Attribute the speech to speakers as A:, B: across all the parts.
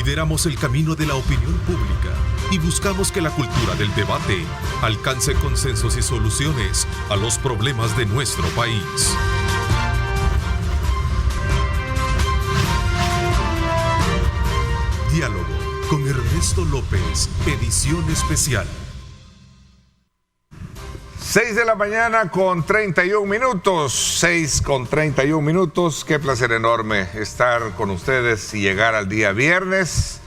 A: Lideramos el camino de la opinión pública y buscamos que la cultura del debate alcance consensos y soluciones a los problemas de nuestro país. Diálogo con Ernesto López, edición especial.
B: 6 de la mañana con 31 minutos, 6 con 31 minutos. Qué placer enorme estar con ustedes y llegar al día viernes.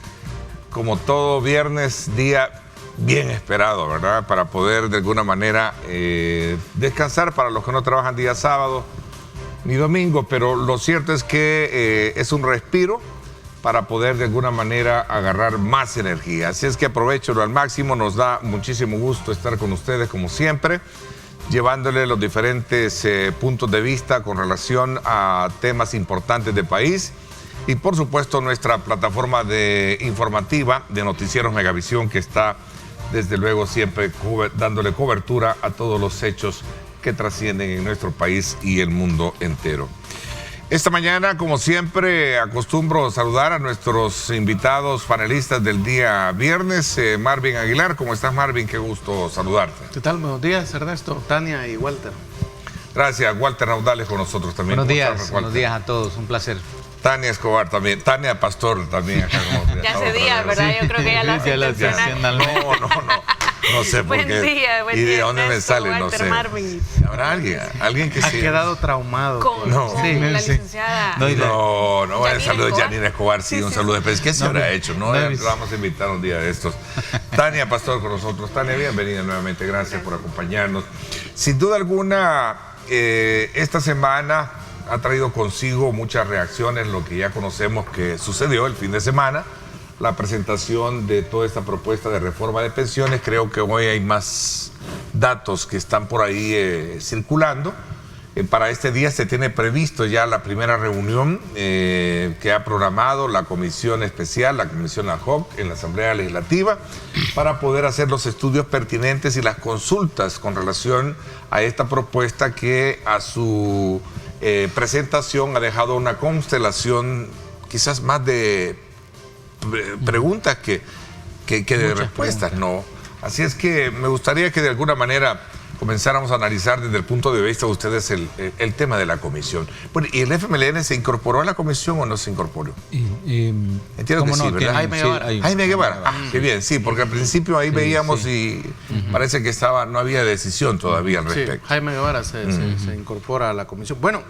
B: Como todo viernes, día bien esperado, ¿verdad? Para poder de alguna manera descansar para los que no trabajan día sábado ni domingo. Pero lo cierto es que es un respiro para poder de alguna manera agarrar más energía. Así es que aprovechalo al máximo, nos da muchísimo gusto estar con ustedes como siempre, llevándole los diferentes puntos de vista con relación a temas importantes del país y por supuesto nuestra plataforma informativa de Noticieros Megavisión, que está desde luego siempre dándole cobertura a todos los hechos que trascienden en nuestro país y el mundo entero. Esta mañana, como siempre, acostumbro saludar a nuestros invitados panelistas del día viernes. Marvin Aguilar, ¿cómo estás, Marvin? Qué gusto saludarte.
C: ¿Qué tal? Buenos días, Ernesto, Tania y Walter.
B: Gracias. Walter Raudales con nosotros también.
D: Buenos días a todos, un placer.
B: Tania Escobar también, Tania Pastor también. Acá,
E: ya hace días, ¿verdad? Yo creo que ya la hacen.
B: No sé por qué.
E: Buen
B: ¿Y
E: día,
B: de dónde me sale? No sé.
E: Marvin.
B: ¿Habrá alguien que
C: ha
B: sí?
C: quedado traumado.
E: Con la licenciada.
B: No, el saludo de Janine Escobar, sí, un saludo especial. ¿Qué se habrá hecho? No, vamos a invitar un día de estos. Tania Pastor con nosotros. Tania, bienvenida nuevamente. Gracias por acompañarnos. Sin duda alguna, esta semana ha traído consigo muchas reacciones, lo que ya conocemos que sucedió el fin de semana, la presentación de toda esta propuesta de reforma de pensiones. Creo que hoy hay más datos que están por ahí circulando. Para este día se tiene previsto ya la primera reunión que ha programado la comisión especial, la comisión ad hoc en la Asamblea Legislativa, para poder hacer los estudios pertinentes y las consultas con relación a esta propuesta que a su presentación ha dejado una constelación quizás más de preguntas que de respuestas, ¿no? Así es que me gustaría que de alguna manera comenzáramos a analizar desde el punto de vista de ustedes el tema de la comisión. Bueno, ¿y el FMLN se incorporó a la comisión o no se incorporó? Entiendo que sí, ¿verdad? Jaime Guevara. Qué bien, sí, porque al principio ahí veíamos y parece que no había decisión todavía al respecto.
C: Sí, Jaime Guevara se incorpora a la comisión. Bueno,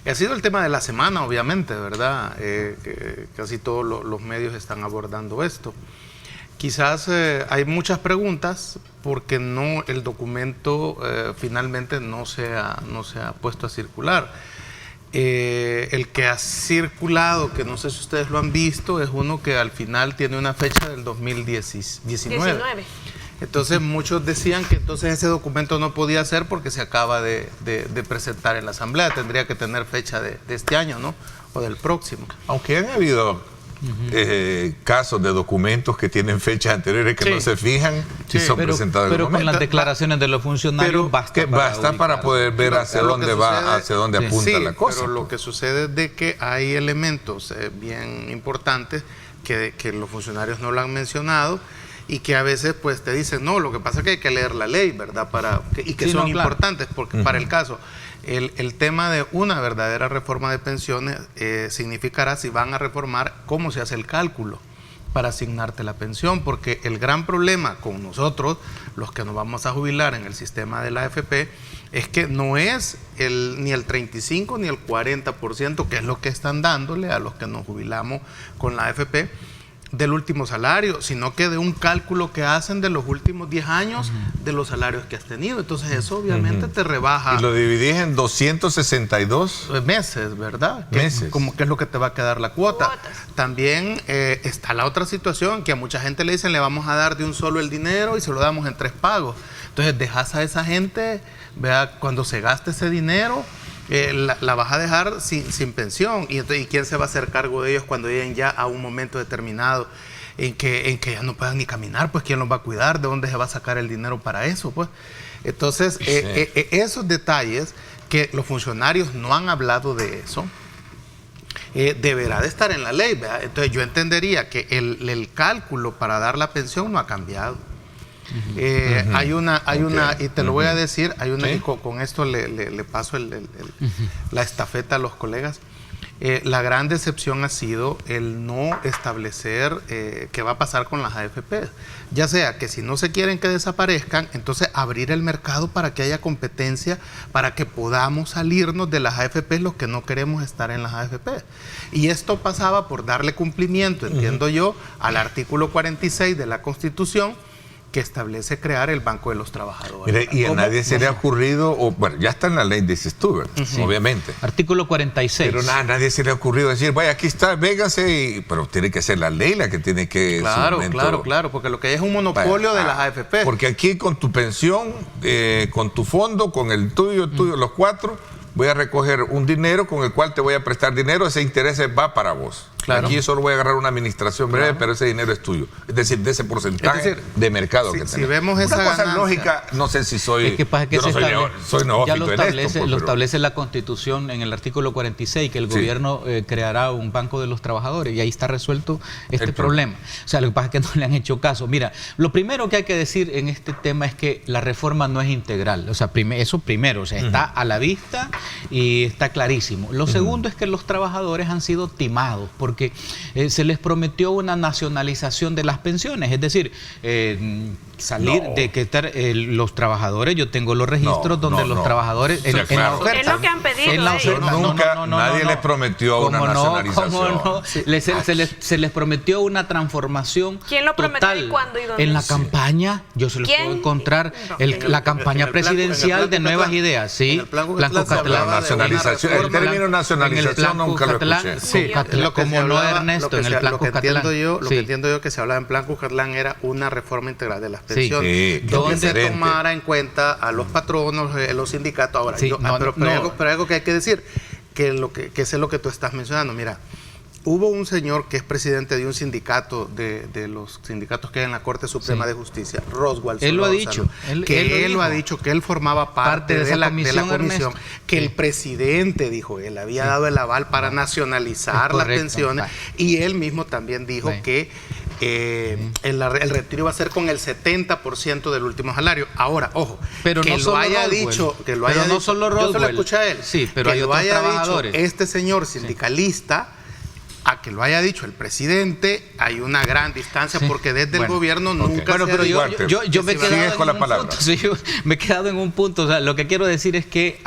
C: ha sido el tema de la semana, obviamente, ¿verdad? Casi todos los medios están abordando esto. Quizás hay muchas preguntas porque el documento finalmente no se ha puesto a circular. El que ha circulado, que no sé si ustedes lo han visto, es uno que al final tiene una fecha del 2019. Entonces muchos decían que entonces ese documento no podía ser porque se acaba de presentar en la Asamblea, tendría que tener fecha de este año, ¿no? O del próximo.
B: Aunque han habido casos de documentos que tienen fechas anteriores que no se fijan y son presentados en el momento.
D: Pero con las declaraciones de los funcionarios
B: basta para poder ver hacia dónde va, hacia dónde apunta la cosa.
C: Pero lo que sucede es de que hay elementos bien importantes que los funcionarios no lo han mencionado y que a veces pues te dicen, no, lo que pasa es que hay que leer la ley, ¿verdad? Y que son importantes, porque para el caso, el tema de una verdadera reforma de pensiones significará si van a reformar cómo se hace el cálculo para asignarte la pensión, porque el gran problema con nosotros, los que nos vamos a jubilar en el sistema de la AFP, es que no es ni el 35 ni el 40%, que es lo que están dándole a los que nos jubilamos con la AFP, del último salario, sino que de un cálculo que hacen de los últimos 10 años de los salarios que has tenido. Entonces eso obviamente te rebaja.
B: Y lo dividís en 262
C: meses, ¿verdad?
B: Meses.
C: Como que es lo que te va a quedar la cuota. También está la otra situación, que a mucha gente le dicen, le vamos a dar de un solo el dinero y se lo damos en 3 pagos. Entonces dejas a esa gente, vea, cuando se gaste ese dinero, la vas a dejar sin pensión. ¿Y quién se va a hacer cargo de ellos cuando lleguen ya a un momento determinado en que ya no puedan ni caminar? Pues ¿quién los va a cuidar? ¿De dónde se va a sacar el dinero para eso? Pues entonces, esos detalles que los funcionarios no han hablado de eso, deberá de estar en la ley, ¿verdad? Entonces yo entendería que el cálculo para dar la pensión no ha cambiado. Hay una, y te lo voy a decir, hay una, y con esto le paso la estafeta a los colegas. La gran decepción ha sido el no establecer qué va a pasar con las AFP. Ya sea que si no se quieren que desaparezcan, entonces abrir el mercado para que haya competencia, para que podamos salirnos de las AFP los que no queremos estar en las AFP. Y esto pasaba por darle cumplimiento, entiendo yo, al artículo 46 de la Constitución, que establece crear el Banco de los Trabajadores.
B: Mire, y a nadie se le ha ocurrido, bueno, ya está en la ley, dices tú, ¿verdad? Obviamente.
D: Artículo 46.
B: Pero a nadie se le ha ocurrido decir, vaya, aquí está, véngase, pero tiene que ser la ley la que tiene que...
C: Claro, porque lo que es un monopolio de las AFP.
B: Porque aquí con tu pensión, con tu fondo, con el tuyo, los cuatro, voy a recoger un dinero con el cual te voy a prestar dinero, ese interés va para vos. Claro. Aquí solo voy a agarrar una administración breve, pero ese dinero es tuyo. Es decir, de ese porcentaje de mercado que tenemos.
C: Si vemos esa
B: cosa
C: ganancia,
B: lógica, no sé si soy...
D: Es que pasa que
B: yo no soy neófito
D: ya lo establece,
B: en esto.
D: lo establece la Constitución en el artículo 46, que el gobierno creará un banco de los trabajadores, y ahí está resuelto este problema. O sea, lo que pasa es que no le han hecho caso. Mira, lo primero que hay que decir en este tema es que la reforma no es integral. O sea, eso primero, o sea, está a la vista y está clarísimo. Lo segundo es que los trabajadores han sido timados, porque se les prometió una nacionalización de las pensiones, es decir, salir de que estar los trabajadores, yo tengo los registros donde los trabajadores en la oferta.
E: Es lo que han pedido.
D: En la oferta,
B: nadie les prometió una nacionalización.
D: Se les prometió una transformación.
E: ¿Quién lo prometió
D: total.
E: y cuándo y dónde?
D: En la campaña, yo se los puedo encontrar, la campaña presidencial de Nuevas Ideas, sí.
C: Blanco
B: Catlán. Nacionalización, el término nacionalización nunca lo escuché.
D: Sí, como no Ernesto, en el plan Cuscatlán.
C: Lo que entiendo yo que se hablaba en plan Cuscatlán era una reforma integral de las pensiones,
B: donde
C: se tomara en cuenta a los patronos, los sindicatos. Ahora, pero algo que hay que decir, que es lo que tú estás mencionando. Mira, hubo un señor que es presidente de un sindicato, de los sindicatos que hay en la Corte Suprema de Justicia, Roswell.
D: Él lo ha dicho.
C: Él lo ha dicho, que él formaba parte de la comisión, que el presidente dijo, él había dado el aval para nacionalizar las pensiones, y él mismo también dijo que el retiro iba a ser con el 70% del último salario. Ahora, ojo,
D: pero
C: que
D: no
C: lo haya dicho, yo se lo escuché a él,
D: pero hay otros trabajadores.
C: Este señor sindicalista, a que lo haya dicho el presidente, hay una gran distancia, porque desde el gobierno nunca se
D: pero yo me he quedado
B: con la palabra.
D: Me he quedado en un punto. O sea, lo que quiero decir es que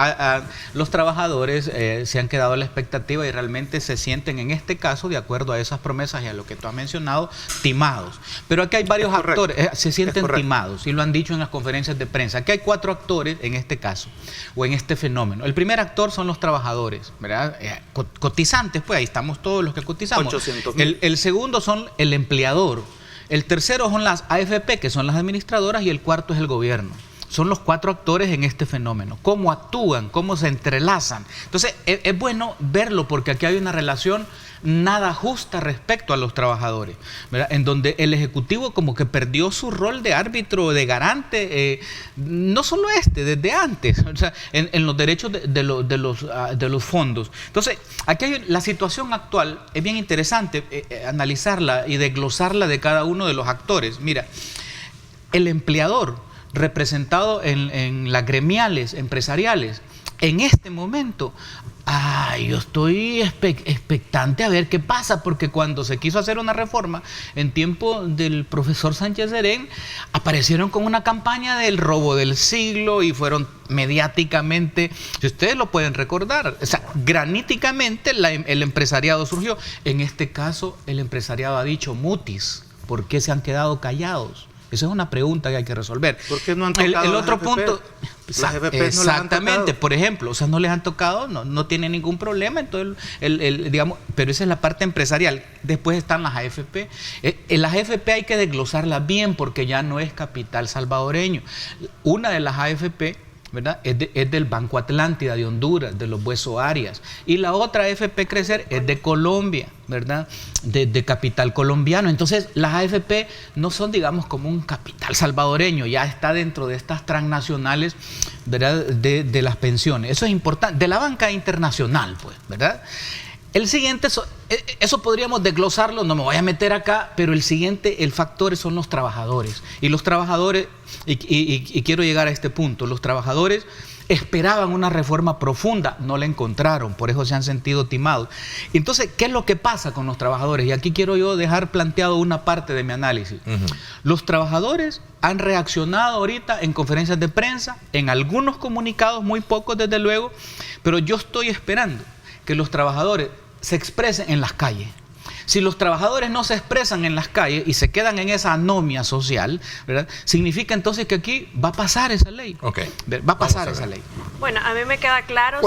D: los trabajadores se han quedado a la expectativa y realmente se sienten, en este caso, de acuerdo a esas promesas y a lo que tú has mencionado, timados. Pero aquí hay varios actores, se sienten timados, y lo han dicho en las conferencias de prensa. Aquí hay 4 actores en este caso, o en este fenómeno. El primer actor son los trabajadores, ¿verdad? Cotizantes, pues ahí estamos todos los que cotizamos. El segundo son el empleador. El tercero son las AFP, que son las administradoras, y el cuarto es el gobierno. Son los 4 actores en este fenómeno. Cómo actúan, cómo se entrelazan. Entonces, es bueno verlo, porque aquí hay una relación nada justa respecto a los trabajadores, ¿verdad? En donde el Ejecutivo como que perdió su rol de árbitro, de garante, no solo desde antes, o sea, en los derechos de los fondos. Entonces, aquí hay la situación actual, es bien interesante analizarla y desglosarla de cada uno de los actores. Mira, el empleador, representado en las gremiales empresariales, en este momento, yo estoy expectante a ver qué pasa, porque cuando se quiso hacer una reforma en tiempo del profesor Sánchez Serén, aparecieron con una campaña del robo del siglo y fueron mediáticamente, si ustedes lo pueden recordar, o sea, graníticamente el empresariado surgió. En este caso, el empresariado ha dicho mutis. ¿Por qué se han quedado callados? Esa es una pregunta que hay que resolver.
C: ¿Por qué no han tocado
D: el otro
C: las
D: punto,
C: las FP
D: exactamente, por ejemplo, o sea, no les han tocado, no tiene ningún problema, entonces digamos, pero esa es la parte empresarial. Después están las AFP. Las AFP hay que desglosarlas bien, porque ya no es capital salvadoreño. Una de las AFP, ¿verdad?, es del Banco Atlántida de Honduras, de los Bueso Arias, y la otra AFP Crecer es de Colombia, ¿verdad?, de capital colombiano. Entonces las AFP no son, digamos, como un capital salvadoreño, ya está dentro de estas transnacionales, ¿verdad?, de las pensiones. Eso es importante, de la banca internacional, pues, ¿verdad? El siguiente, eso podríamos desglosarlo, no me voy a meter acá, pero el siguiente, el factor son los trabajadores. Y los trabajadores, y quiero llegar a este punto, los trabajadores esperaban una reforma profunda, no la encontraron, por eso se han sentido timados. Entonces, ¿qué es lo que pasa con los trabajadores? Y aquí quiero yo dejar planteado una parte de mi análisis. Los trabajadores han reaccionado ahorita en conferencias de prensa, en algunos comunicados, muy pocos desde luego, pero yo estoy esperando que los trabajadores se expresen en las calles. Si los trabajadores no se expresan en las calles y se quedan en esa anomia social, ¿verdad? Significa entonces que aquí va a pasar esa ley. Va a pasar esa ley.
E: Bueno, a mí me queda claro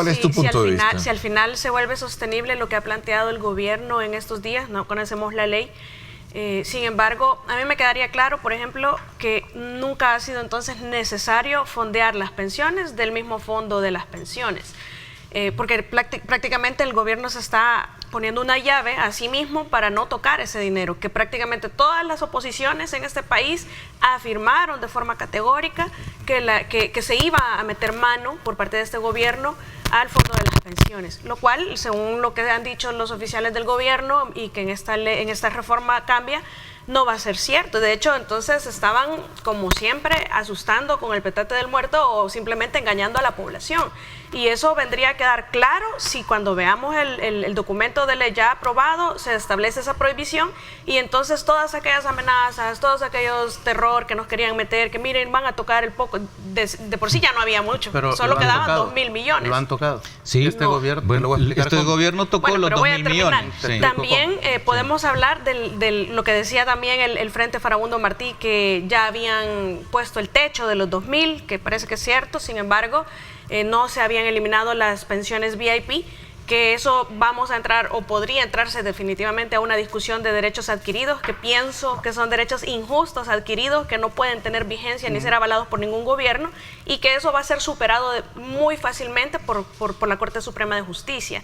E: si al final se vuelve sostenible lo que ha planteado el gobierno en estos días, no conocemos la ley. Sin embargo, a mí me quedaría claro, por ejemplo, que nunca ha sido entonces necesario fondear las pensiones del mismo fondo de las pensiones. Porque prácticamente el gobierno se está poniendo una llave a sí mismo para no tocar ese dinero, que prácticamente todas las oposiciones en este país afirmaron de forma categórica que se iba a meter mano por parte de este gobierno al fondo de las pensiones, lo cual, según lo que han dicho los oficiales del gobierno y que en esta reforma cambia, no va a ser cierto. De hecho, entonces estaban, como siempre, asustando con el petate del muerto o simplemente engañando a la población. Y eso vendría a quedar claro si cuando veamos el documento de ley ya aprobado se establece esa prohibición y entonces todas aquellas amenazas, todos aquellos terror que nos querían meter, que miren, van a tocar el poco, de por sí ya no había mucho, pero solo quedaban 2.000 millones.
C: ¿Lo han tocado?
D: Sí.
C: Gobierno,
D: bueno, este gobierno tocó los 2.000 millones.
E: Sí. También podemos hablar de lo que decía también el Frente Farabundo Martí, que ya habían puesto el techo de los 2.000, que parece que es cierto, sin embargo, no se habían eliminado las pensiones VIP, que eso vamos a entrar o podría entrarse definitivamente a una discusión de derechos adquiridos, que pienso que son derechos injustos adquiridos, que no pueden tener vigencia ni ser avalados por ningún gobierno y que eso va a ser superado muy fácilmente por la Corte Suprema de Justicia.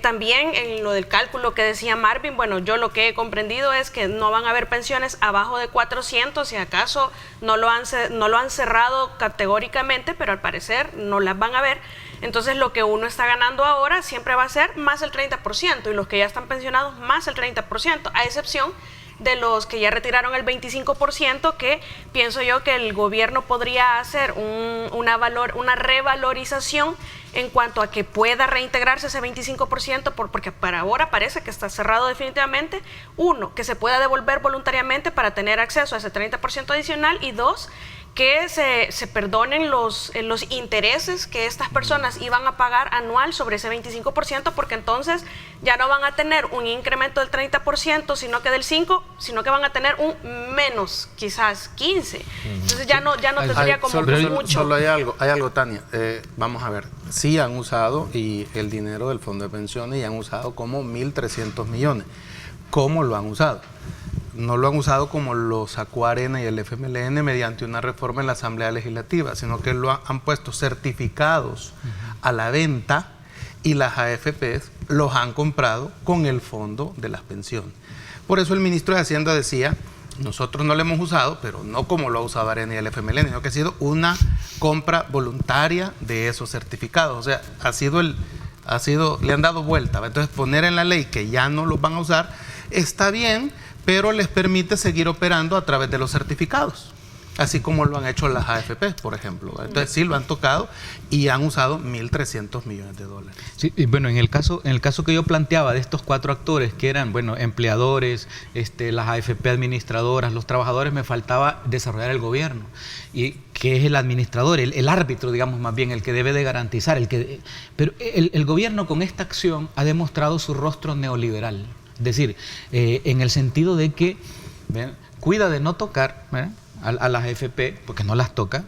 E: También en lo del cálculo que decía Marvin, bueno, yo lo que he comprendido es que no van a haber pensiones abajo de 400, si acaso no lo han cerrado categóricamente, pero al parecer no las van a ver. Entonces lo que uno está ganando ahora siempre va a ser más el 30% y los que ya están pensionados más el 30%, a excepción de los que ya retiraron el 25%, que pienso yo que el gobierno podría hacer una revalorización en cuanto a que pueda reintegrarse ese 25%, porque para ahora parece que está cerrado definitivamente. Uno, que se pueda devolver voluntariamente para tener acceso a ese 30% adicional, y dos, que se perdonen los intereses que estas personas iban a pagar anual sobre ese 25%, porque entonces ya no van a tener un incremento del 30%, sino que del 5%, sino que van a tener un menos, quizás 15%. Entonces ya no tendría como mucho.
C: Solo hay algo, Tania. Vamos a ver, sí han usado y el dinero del fondo de pensiones y han usado como 1.300 millones. ¿Cómo lo han usado? No lo han usado como lo sacó Arena y el FMLN mediante una reforma en la Asamblea Legislativa, sino que han puesto certificados a la venta y las AFPs los han comprado con el fondo de las pensiones. Por eso el ministro de Hacienda decía, nosotros no lo hemos usado, pero no como lo ha usado Arena y el FMLN, sino que ha sido una compra voluntaria de esos certificados. O sea, le han dado vuelta. Entonces poner en la ley que ya no los van a usar está bien, pero les permite seguir operando a través de los certificados, así como lo han hecho las AFP, por ejemplo. Entonces sí lo han tocado y han usado 1.300 millones de dólares.
D: Sí, y bueno, en el caso que yo planteaba de estos 4 actores que eran, bueno, empleadores, las AFP administradoras, los trabajadores, me faltaba desarrollar el gobierno, y que es el administrador, el árbitro, digamos, más bien, el que debe de garantizar, pero el gobierno con esta acción ha demostrado su rostro neoliberal. Es decir, en el sentido de que cuida de no tocar a las AFP, porque no las toca,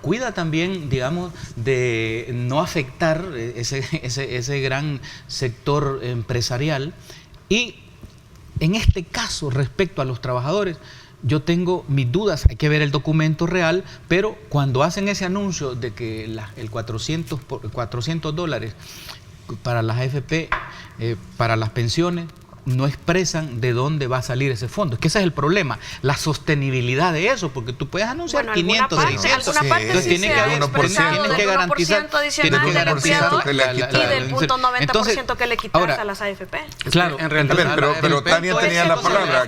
D: cuida también, digamos, de no afectar ese gran sector empresarial, y en este caso, respecto a los trabajadores, yo tengo mis dudas, hay que ver el documento real, pero cuando hacen ese anuncio de que el $400 para las AFP, para las pensiones, no expresan de dónde va a salir ese fondo. Es que ese es el problema, la sostenibilidad de eso, porque tú puedes anunciar 500, 600. Entonces tiene que haber
E: tienes que garantizar
D: adicional
E: del empleador
B: y
E: del punto 90% que le quitas a las AFP.
D: Claro,
B: en realidad, pero Tania tenía la palabra.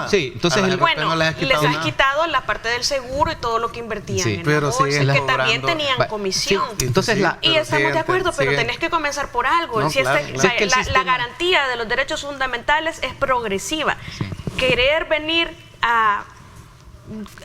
D: Sí, entonces
E: bueno, les has quitado la parte del seguro y todo lo que invertían en
C: pero
E: la bolsa, que
C: cobrando.
E: también tenían comisión.
D: Entonces
E: y estamos de acuerdo, pero tenés que comenzar por algo.
C: No,
E: si
C: claro,
E: la garantía de los derechos fundamentales es progresiva. Querer venir a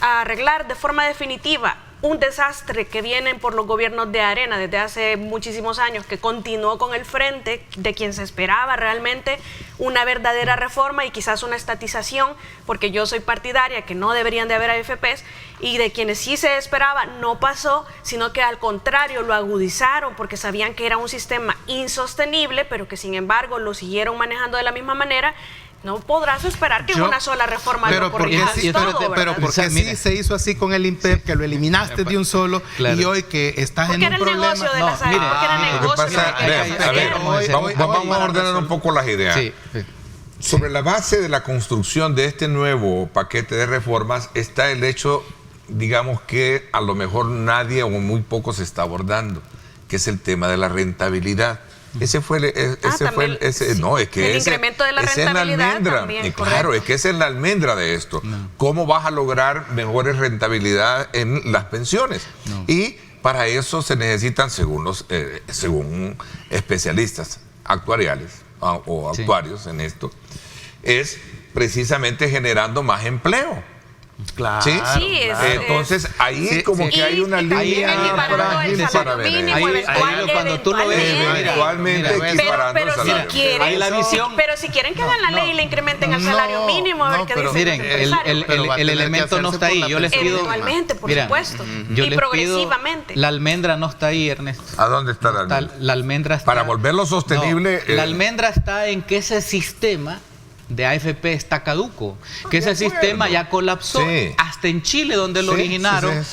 E: arreglar de forma definitiva un desastre que vienen por los gobiernos de Arena desde hace muchísimos años, que continuó con el frente de quien se esperaba realmente una verdadera reforma y quizás una estatización, porque yo soy partidaria que no deberían de haber AFPs, y de quienes sí se esperaba no pasó, sino que al contrario lo agudizaron porque sabían que era un sistema insostenible, pero que sin embargo lo siguieron manejando de la misma manera. No podrás esperar que una sola reforma lo corrijas todo,
C: pero ¿por qué sí se hizo así con el INPEP, que lo eliminaste de un solo, y hoy que estás en un problema?
E: Porque era negocio de
B: vamos a ordenar un poco las ideas. Sobre la base de la construcción de este nuevo paquete de reformas está el hecho, digamos, que a lo mejor nadie o muy poco se está abordando, que es el tema de la rentabilidad. Ese fue el
E: incremento de la rentabilidad también,
B: claro, es que esa es la almendra de esto. ¿Cómo vas a lograr mejores rentabilidad en las pensiones? Y para eso se necesitan, según especialistas actuariales o actuarios en esto, es precisamente generando más empleo.
C: Claro.
B: ¿Sí? Entonces ahí como que hay una línea frágil para ver.
D: Cuando tú lo ves,
B: eventualmente equiparando el salario.
E: Pero si quieren que hagan la ley y le incrementen el salario mínimo, a ver qué dicen.
D: Miren, el elemento no está ahí. Yo les pido,
E: eventualmente, por supuesto, y progresivamente.
D: La almendra no está ahí, Ernesto.
B: ¿A dónde está la almendra?
D: La almendra está,
B: para volverlo sostenible.
D: La almendra está en que ese sistema de AFP está caduco, que ese sistema ya colapsó, hasta en Chile donde lo originaron,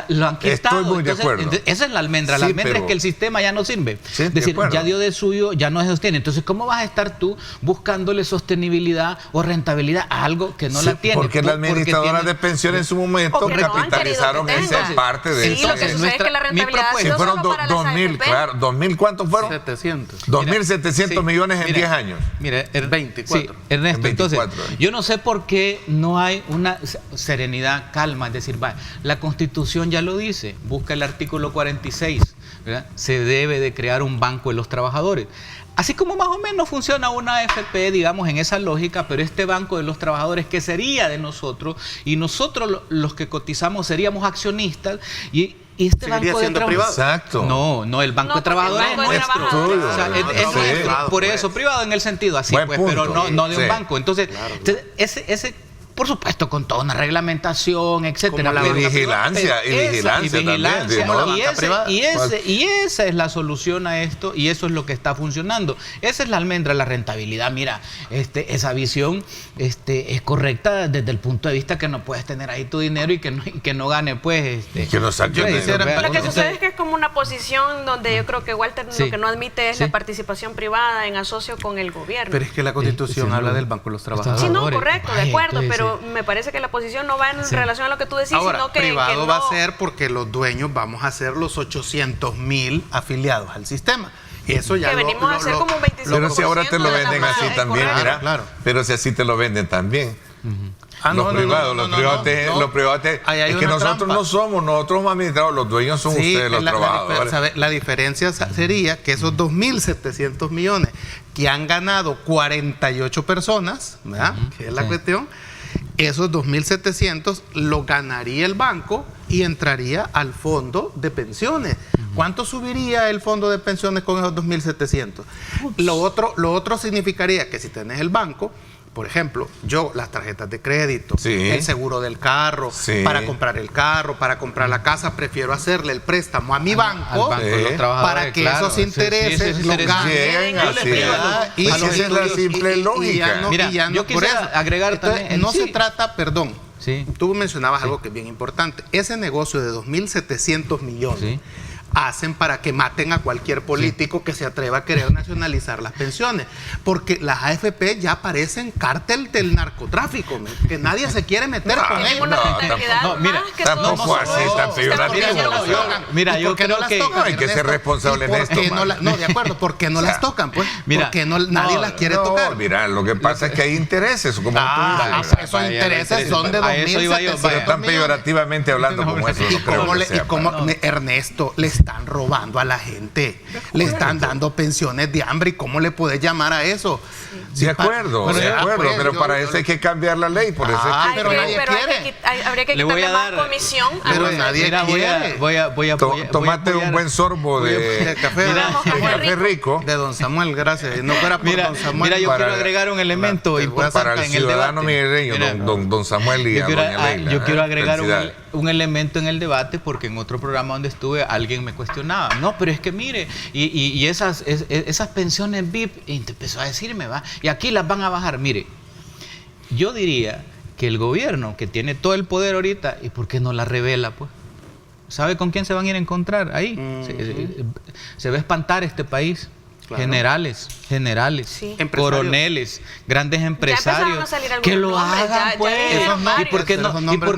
D: lo han quitado.
B: Estoy muy de acuerdo.
D: Esa es la almendra, la almendra es que el sistema ya no sirve, es decir, ya dio de suyo, ya no se sostiene. Entonces, ¿cómo vas a estar tú buscándole sostenibilidad o rentabilidad a algo que no la tiene?
B: Porque las administradoras de pensión en su momento capitalizaron esa parte de eso.
E: Lo que sucede es que la rentabilidad ha sido
B: fueron
E: solo para las
B: 2.000, claro, 2.000, ¿cuántos fueron?
C: 700.
B: 2.700 millones en 10 años.
D: Mira,
C: 24.
D: Ernesto, entonces, yo no sé por qué no hay una serenidad, calma, es decir, la Constitución ya lo dice, busca el artículo 46, ¿verdad? Se debe de crear un banco de los trabajadores. Así como más o menos funciona una AFP, digamos, en esa lógica, pero este banco de los trabajadores que sería de nosotros, y nosotros los que cotizamos seríamos accionistas, y este banco de trabajadores.
B: Exacto.
D: No, el banco de trabajadores es nuestro. O sea, es nuestro. Por eso, privado en el sentido así, pues, pero no de un banco. Entonces, ese por supuesto, con toda una reglamentación, etcétera.
B: Y vigilancia también.
D: Y esa es la solución a esto, y eso es lo que está funcionando. Esa es la almendra, la rentabilidad. Mira, esa visión es correcta desde el punto de vista que no puedes tener ahí tu dinero y que no gane, pues.
B: Que no saque dinero.
E: Lo que sucede es que es como una posición donde yo creo que Walter lo que no admite es la participación privada en asocio con el gobierno.
C: Pero es que la Constitución habla del Banco de los Trabajadores.
E: Sí, no, correcto, de acuerdo, pero me parece que la posición no va en relación a lo que tú decís,
C: ahora,
E: sino que
C: privado
E: no
C: va a ser porque los dueños vamos a ser los 800,000 afiliados al sistema. Y eso ya
E: que venimos a hacer como un 25%.
B: Pero si ahora te lo venden así también, mira.
C: Claro.
B: Pero si así te lo venden también. Los privados, es que nosotros no somos, nosotros administradores, los dueños son ustedes, los trabajadores.
C: La diferencia sería que esos 2.700 millones que han ganado 48 personas, ¿verdad? Que es la cuestión, esos 2.700 lo ganaría el banco y entraría al fondo de pensiones. ¿Cuánto subiría el fondo de pensiones con esos 2.700? Lo otro significaría que si tenés el banco, por ejemplo, yo las tarjetas de crédito, el seguro del carro, para comprar el carro, para comprar la casa, prefiero hacerle el préstamo a mi banco, para que esos intereses los ganen.
B: Y esa es la simple lógica.
D: Yo quisiera agregar también.
C: No se trata, perdón, tú mencionabas algo que es bien importante. Ese negocio de 2.700 millones, hacen para que maten a cualquier político que se atreva a querer nacionalizar las pensiones. Porque las AFP ya parecen cártel del narcotráfico, que nadie se quiere meter con ellos.
B: Tampoco así tan peyorativo.
D: Mira, yo creo que
B: hay que ser responsable en esto.
C: No, de acuerdo, ¿por qué no las tocan? Pues, porque nadie las quiere tocar.
B: Mira, lo que pasa es que hay intereses, como tú dices.
C: Esos intereses son de 2.700
B: pero tan peyorativamente hablando como eso.
C: Y como Ernesto, le están robando a la gente, le están dando pensiones de hambre, ¿y cómo le puedes llamar a eso?
B: De acuerdo, pero para eso hay que cambiar la ley, por eso es que...
C: Pero nadie quiere.
E: Habría que quitarle más comisión.
C: Pero nadie quiere.
B: Tomate un buen sorbo de café rico.
C: De don Samuel, gracias. No fuera por don Samuel.
D: Mira, yo quiero agregar un elemento importante
B: para el ciudadano migueleño, don Samuel y doña Leila.
D: Yo quiero agregar un elemento en el debate, porque en otro programa donde estuve alguien me cuestionaba, no, pero es que mire, y esas pensiones VIP, y empezó a decirme, va, y aquí las van a bajar. Mire, yo diría que el gobierno, que tiene todo el poder ahorita, ¿y por qué no la revela, pues? ¿Sabe con quién se van a ir a encontrar ahí? Se va a espantar este país. Claro. Generales, sí. Coroneles, grandes empresarios, que lo hagan, pues. ¿Y por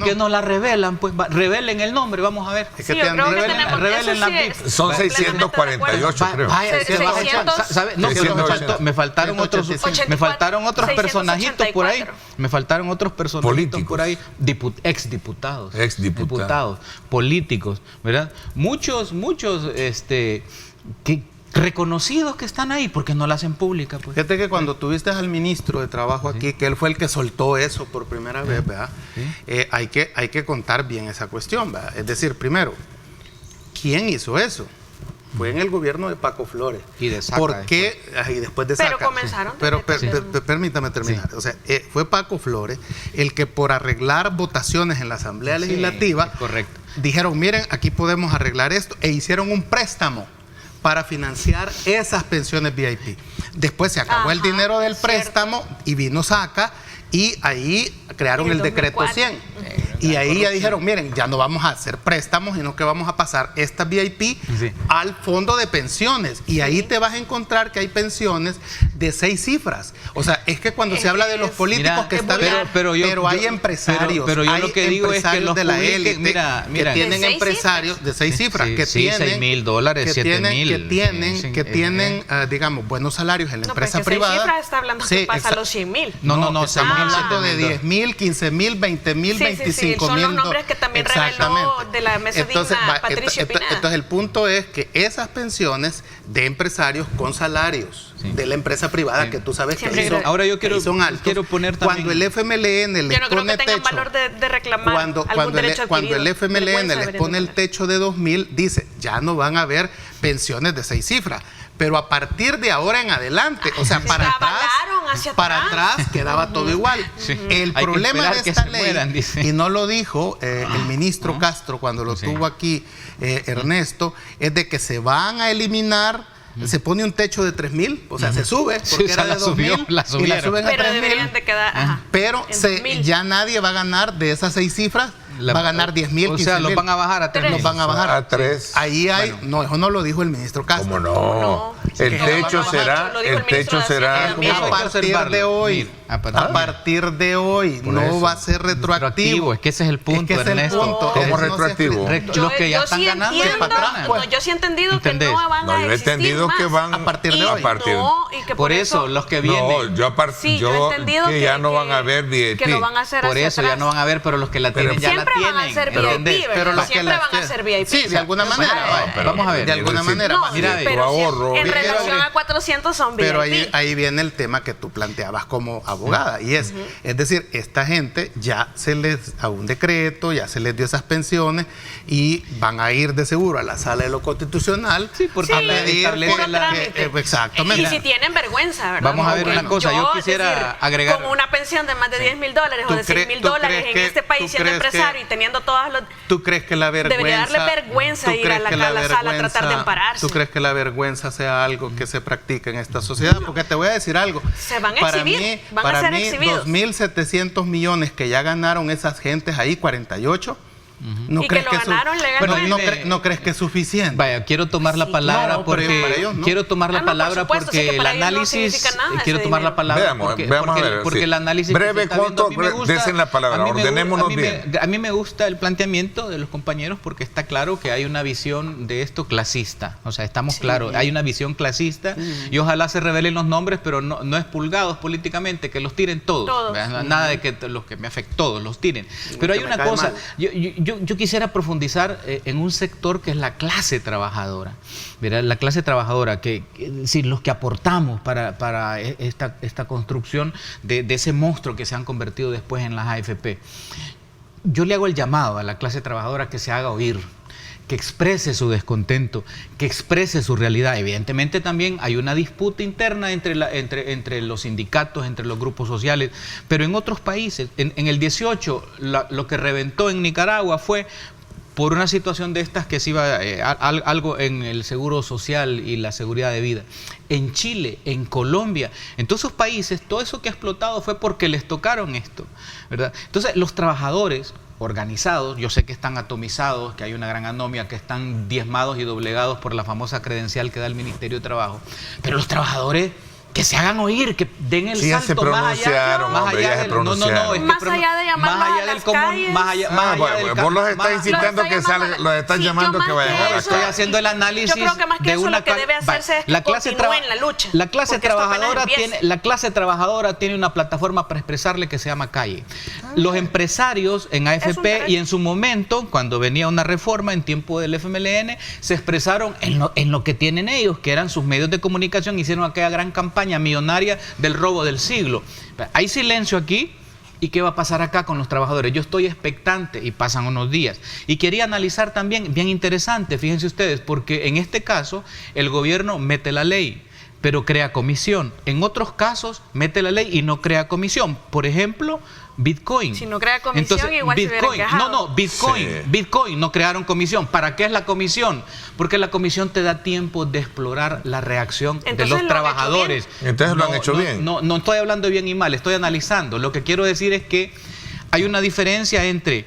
D: qué no la revelan? Pues revelen el nombre, vamos a ver.
E: Sí, yo creo que tenemos,
B: revelen la VIP. Son 648, creo.
D: Me faltaron otros personajitos por ahí. Me faltaron otros personajitos por ahí. Exdiputados, políticos, ¿verdad? Muchos, reconocidos que están ahí, porque no la hacen pública, pues.
C: Fíjate que cuando tuviste al ministro de Trabajo aquí, que él fue el que soltó eso por primera vez, ¿verdad? Hay que contar bien esa cuestión, ¿verdad? Es decir, primero, ¿quién hizo eso? Fue en el gobierno de Paco Flores.
D: Y de Saca.
C: ¿Por qué? Y después de Saca.
E: Pero comenzaron.
C: Pero permítame terminar. Sí. O sea, fue Paco Flores el que, por arreglar votaciones en la Asamblea Legislativa,
D: correcto,
C: dijeron, miren, aquí podemos arreglar esto, e hicieron un préstamo para financiar esas pensiones VIP. Después se acabó el dinero del préstamo y vino Saca, y ahí crearon el decreto 100. Y ahí ya dijeron, miren, ya no vamos a hacer préstamos, sino que vamos a pasar estas VIP al fondo de pensiones. Y ahí te vas a encontrar que hay pensiones de 6 cifras. O sea, es que cuando se habla de los políticos, que está bien, pero hay empresarios,
D: pero yo lo que digo es que los
C: de la élite que tienen empresarios de 6 cifras, que tienen
D: $6,000, $7,000,
C: que tienen, digamos, buenos salarios en la empresa privada.
E: 6 cifras está hablando que pasa a los 100,000.
C: No, estamos hablando de 10,000, 15,000, 20,000, 25,000.
E: Son los nombres que también reveló de la mesa digna Patricia Pineda.
C: Entonces el punto es que esas pensiones de empresarios con salarios de la empresa privada, que tú sabes que son,
D: ahora yo quiero poner también,
C: cuando el FMLN les pone techo,
E: valor de reclamar algún derecho adquirido,
C: cuando el FMLN les pone el techo de 2,000, dice, ya no van a haber pensiones de 6 cifras. Pero a partir de ahora en adelante, o sea, para atrás quedaba todo igual. El problema de esta ley, y no lo dijo el ministro Castro cuando lo tuvo aquí, Ernesto, es de que se van a eliminar. Se pone un techo de 3,000, o sea, se sube, porque era de 2,000 y la suben a 3,000. Pero ya nadie va a ganar de esas 6 cifras. Va a ganar 10,000, 15,000.
D: O sea, los van a bajar a 3.
C: Los van a bajar
B: a 3.
C: Ahí hay, no, eso no lo dijo el ministro Castro.
B: ¿Cómo no? El techo será
C: a partir de hoy. A partir de hoy no va a ser retroactivo.
D: Es que ese es el punto, Ernesto.
B: ¿Cómo retroactivo?
D: Los que ya están ganando para atrás.
E: Yo sí he entendido que no van a existir.
B: Yo he entendido que van
C: a partir de hoy.
D: Por eso, los que vienen.
B: No, yo he entendido que ya no van a haber VIP.
E: Que lo van a hacer.
D: Por eso ya no van a ver, pero los que la tienen ya la tienen.
E: Siempre van a ser VIP, pero siempre van a ser VIP.
C: Sí, de alguna manera.
D: Vamos a ver.
C: De alguna manera.
E: Mira, pero en relación a 400 son VIP.
C: Pero ahí viene el tema que tú planteabas como abogada, y es decir, esta gente ya se les a un decreto, ya se les dio esas pensiones y van a ir de seguro a la sala de lo constitucional
D: porque
C: a pedir exactamente.
E: Y si tienen vergüenza, ¿verdad?
D: Vamos a ver una cosa, yo quisiera agregar,
E: con una pensión de más de $10,000 o de $6,000 en este país, siendo empresario y teniendo todas los...
C: ¿Tú crees que la vergüenza...
E: Debería darle vergüenza ir a la sala a tratar de ampararse?
C: ¿Tú crees que la vergüenza sea algo que se practica en esta sociedad? Porque te voy a decir algo.
E: Se van a exhibir, van a ser exhibidos.
C: 2,700 millones que ya ganaron esas gentes ahí, 48, ¿No
E: y
C: crees
E: que lo ganaron legalmente.
C: ¿No crees que es suficiente?
D: Vaya, quiero tomar la palabra
C: no, pero para ellos no.
D: quiero tomar la palabra
E: por supuesto,
D: porque
E: sí que
D: el
E: para ellos no
D: análisis
E: significa nada
D: quiero
E: ese
D: tomar la
E: dinero.
D: palabra porque el análisis
B: breve,
D: que se está viendo,
B: corto,
D: a mí me gusta,
B: desen la palabra, ordenémonos bien.
D: A mí me gusta el planteamiento de los compañeros porque está claro que hay una visión de esto clasista, o sea, estamos claros, hay una visión clasista y ojalá se revelen los nombres, pero no expulgados políticamente, que los tiren todos. Nada de que los que me afecten, todos los tiren. Pero hay una cosa, yo quisiera profundizar en un sector que es la clase trabajadora. ¿Verdad? La clase trabajadora, los que aportamos para esta construcción de ese monstruo que se han convertido después en las AFP. Yo le hago el llamado a la clase trabajadora que se haga oír, que exprese su descontento, que exprese su realidad. Evidentemente también hay una disputa interna entre los sindicatos, entre los grupos sociales, pero en otros países, en el 18, lo que reventó en Nicaragua fue por una situación de estas que se iba algo en el seguro social y la seguridad de vida. En Chile, en Colombia, en todos esos países, todo eso que ha explotado fue porque les tocaron esto, ¿verdad? Entonces, los trabajadores organizados, yo sé que están atomizados, que hay una gran anomia, que están diezmados y doblegados por la famosa credencial que da el Ministerio de Trabajo, pero los trabajadores que se hagan oír, que den el salto más allá de llamarlos a las calles.
B: Vos los estás incitando que salgan, los estás llamando que vayan a la
D: Estoy haciendo el análisis.
E: Yo creo que más que eso lo que debe hacerse es que continúen la lucha.
D: La clase trabajadora tiene una plataforma para expresarle que se llama calle. Los empresarios en AFP y en su momento, cuando venía una reforma en tiempo del FMLN, se expresaron en lo que tienen ellos, que eran sus medios de comunicación, hicieron aquella gran campaña millonaria del robo del siglo. Hay silencio aquí. ¿Y qué va a pasar acá con los trabajadores? Yo estoy expectante y pasan unos días. Y quería analizar también, bien interesante, fíjense ustedes, porque en este caso el gobierno mete la ley, pero crea comisión. En otros casos mete la ley y no crea comisión. Por ejemplo, Bitcoin.
E: Si no crea comisión, entonces,
D: igual
E: Bitcoin, se hubiera quejado.
D: Bitcoin no crearon comisión. ¿Para qué es la comisión? Porque la comisión te da tiempo de explorar la reacción de los trabajadores.
B: Entonces lo han hecho bien.
D: No estoy hablando de bien y mal, estoy analizando. Lo que quiero decir es que hay una diferencia entre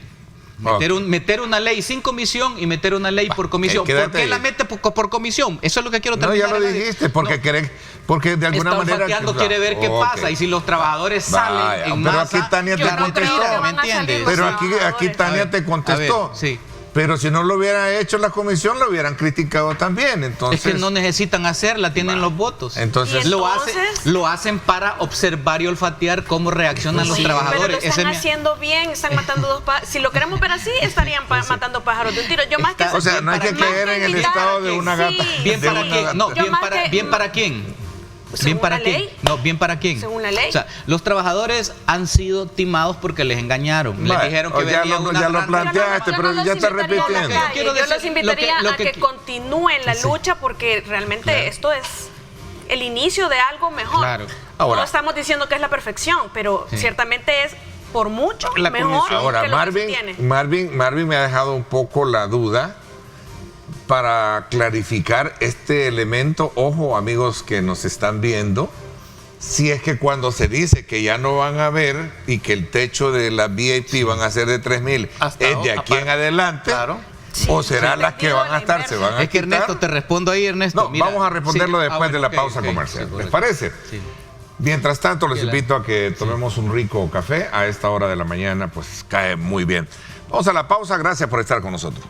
D: meter una ley sin comisión y meter una ley por comisión. ¿Por qué la mete por comisión? Eso es lo que quiero terminar.
B: No, ya lo dijiste, porque de alguna manera
D: quiere ver qué pasa y si los trabajadores salen en masa.
B: Pero aquí Tania te contestó,
D: ¿me entiendes?
B: Pero aquí Tania te contestó.
D: Sí.
B: Pero si no lo hubiera hecho la comisión, lo hubieran criticado también. Entonces,
D: es que no necesitan hacerla, tienen los votos.
B: Entonces
D: lo hacen para observar y olfatear cómo reaccionan los trabajadores.
E: Pero lo están haciendo bien, están matando dos pájaros. Si lo queremos ver así, estarían matando pájaros de un tiro.
B: O sea, no hay que caer en el estado de una gata.
D: ¿Bien para quién? No, ¿bien para quién? ¿Bien para quién? No, ¿bien para quién?
E: Según la ley.
D: O sea, los trabajadores han sido timados porque les engañaron. Les dijeron que
B: ya lo planteaste, pero ya está repitiendo.
E: Yo los invitaría a que continúen la lucha porque realmente esto es el inicio de algo mejor.
D: Claro.
B: Ahora,
E: no estamos diciendo que es la perfección, pero ciertamente es por mucho mejor
B: ahora,
E: que lo que se tiene.
B: Marvin me ha dejado un poco la duda para clarificar este elemento. Ojo, amigos que nos están viendo, si es que cuando se dice que ya no van a ver y que el techo de la VIP van a ser de 3,000 es de aquí en adelante, claro. O será las que van a estar, se van a
D: quitar. Que Ernesto, te respondo ahí, Ernesto.
B: No, mira, vamos a responderlo después de la pausa comercial. ¿Les parece? Sí. Mientras tanto, les invito a que tomemos un rico café a esta hora de la mañana, pues cae muy bien. Vamos a la pausa, gracias por estar con nosotros.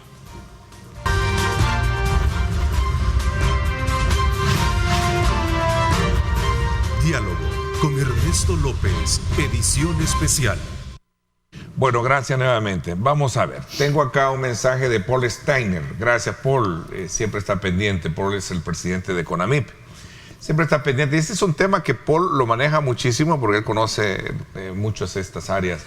A: Diálogo con Ernesto López, edición especial.
B: Bueno, gracias nuevamente. Vamos a ver. Tengo acá un mensaje de Paul Steiner. Gracias, Paul. Siempre está pendiente. Paul es el presidente de CONAMIP. Siempre está pendiente. Y este es un tema que Paul lo maneja muchísimo porque él conoce muchas de estas áreas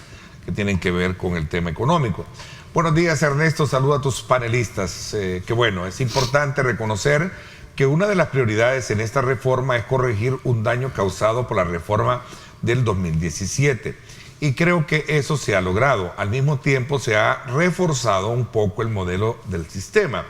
B: que tienen que ver con el tema económico. Buenos días, Ernesto. Saluda a tus panelistas. Que bueno, es importante reconocer que una de las prioridades en esta reforma es corregir un daño causado por la reforma del 2017. Y creo que eso se ha logrado. Al mismo tiempo se ha reforzado un poco el modelo del sistema.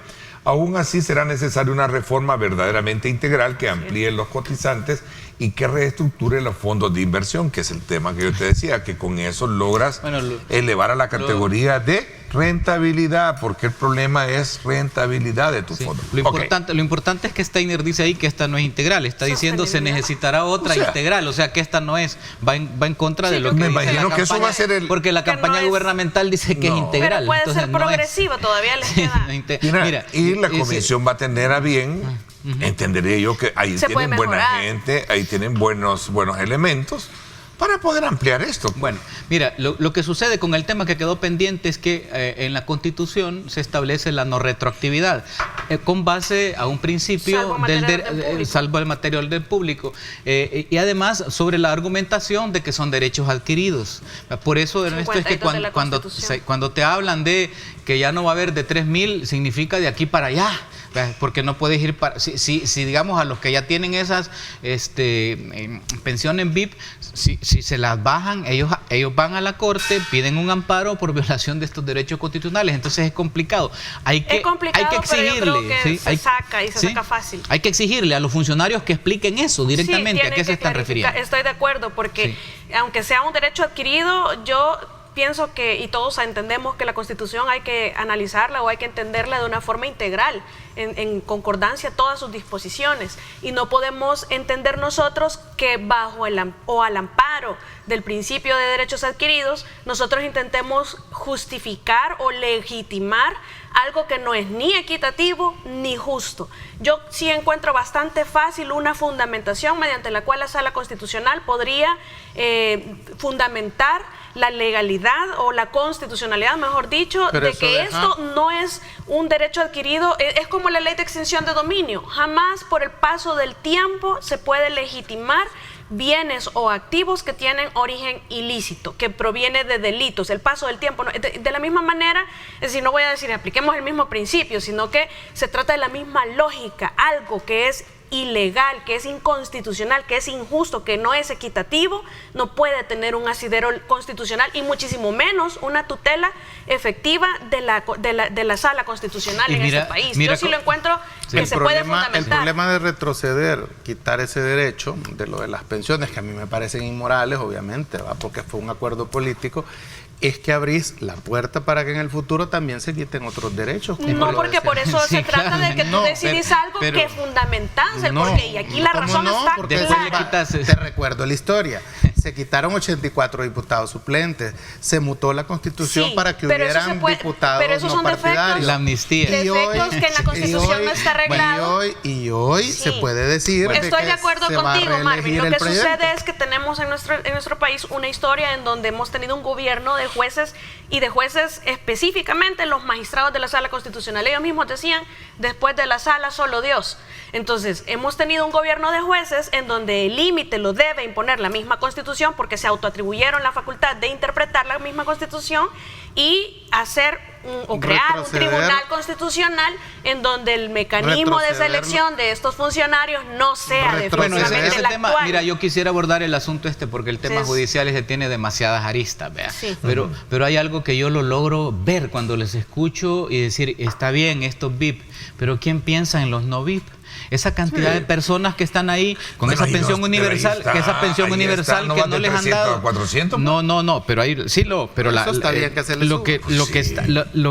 B: Aún así será necesaria una reforma verdaderamente integral que amplíe los cotizantes y que reestructure los fondos de inversión, que es el tema que yo te decía, que con eso logras elevar a la categoría de rentabilidad, porque el problema es rentabilidad de tu fondo.
D: Lo importante es que Steiner dice ahí que esta no es integral, está diciendo se necesitará otra integral, o sea que esta no es, va en contra de lo que
B: me
D: dice
B: imagino
D: la
B: que eso va a ser
D: porque la campaña gubernamental dice que es integral.
E: Pero puede
D: entonces
E: ser progresivo, todavía les queda.
B: Mira, y la comisión va a tener a bien, entendería yo que ahí tienen buena gente, ahí tienen buenos elementos para poder ampliar esto.
D: Bueno, mira, lo que sucede con el tema que quedó pendiente es que en la Constitución se establece la no retroactividad con base a un principio salvo el material del público y además sobre la argumentación de que son derechos adquiridos. Por eso, Ernesto, es que cuando te hablan de que ya no va a haber de 3.000, significa de aquí para allá. Porque no puedes ir para... Si digamos a los que ya tienen esas pensiones VIP, si se las bajan, ellos van a la corte, piden un amparo por violación de estos derechos constitucionales. Entonces es complicado. Hay que exigirle.
E: Pero yo creo que se saca y se saca fácil.
D: Hay que exigirle a los funcionarios que expliquen eso directamente, a qué se están refiriendo.
E: Estoy de acuerdo, porque aunque sea un derecho adquirido, yo pienso que, y todos entendemos que la Constitución hay que analizarla o hay que entenderla de una forma integral, en concordancia todas sus disposiciones, y no podemos entender nosotros que bajo al amparo del principio de derechos adquiridos nosotros intentemos justificar o legitimar algo que no es ni equitativo ni justo. Yo sí encuentro bastante fácil una fundamentación mediante la cual la Sala Constitucional podría fundamentar la legalidad o la constitucionalidad, mejor dicho, de que esto no es un derecho adquirido. Es como la ley de extinción de dominio. Jamás por el paso del tiempo se puede legitimar bienes o activos que tienen origen ilícito, que proviene de delitos. El paso del tiempo, de la misma manera, es decir, no voy a decir apliquemos el mismo principio, sino que se trata de la misma lógica. Algo que es ilegal, que es inconstitucional, que es injusto, que no es equitativo, no puede tener un asidero constitucional y muchísimo menos una tutela efectiva de la Sala Constitucional en este país. Yo sí lo encuentro que se puede fundamentar.
C: El problema de retroceder, quitar ese derecho de lo de las pensiones, que a mí me parecen inmorales, obviamente, porque fue un acuerdo político, es que abrís la puerta para que en el futuro también se quiten otros derechos.
E: No, porque por eso se trata de que tú decidís algo que fundamentás el porqué. Y aquí la razón está clara.
C: Te recuerdo la historia. Se quitaron 84 diputados suplentes. Se mutó la Constitución para que hubieran diputados no partidarios.
D: La amnistía.
E: Defectos que en la Constitución no está arreglado.
C: Y hoy se puede decir.
E: Estoy de acuerdo contigo, Marvin. Lo que sucede es que tenemos en nuestro país una historia en donde hemos tenido un gobierno de jueces y de jueces específicamente los magistrados de la Sala Constitucional. Ellos mismos decían, después de la Sala solo Dios. Entonces, hemos tenido un gobierno de jueces en donde el límite lo debe imponer la misma Constitución porque se autoatribuyeron la facultad de interpretar la misma Constitución y hacer crear un tribunal constitucional en donde el mecanismo de selección de estos funcionarios no sea definitivamente
D: ese tema,
E: actual.
D: Mira, yo quisiera abordar el asunto porque el tema judicial tiene demasiadas aristas, ¿vea?
E: Sí.
D: Pero hay algo que yo lo logro ver cuando les escucho y decir, está bien estos VIP, pero ¿quién piensa en los no VIP? Esa cantidad de personas que están ahí con esa pensión universal, que no les han dado.
B: ¿A 400?
D: No, pero ahí pero
C: eso está bien que se les
D: lo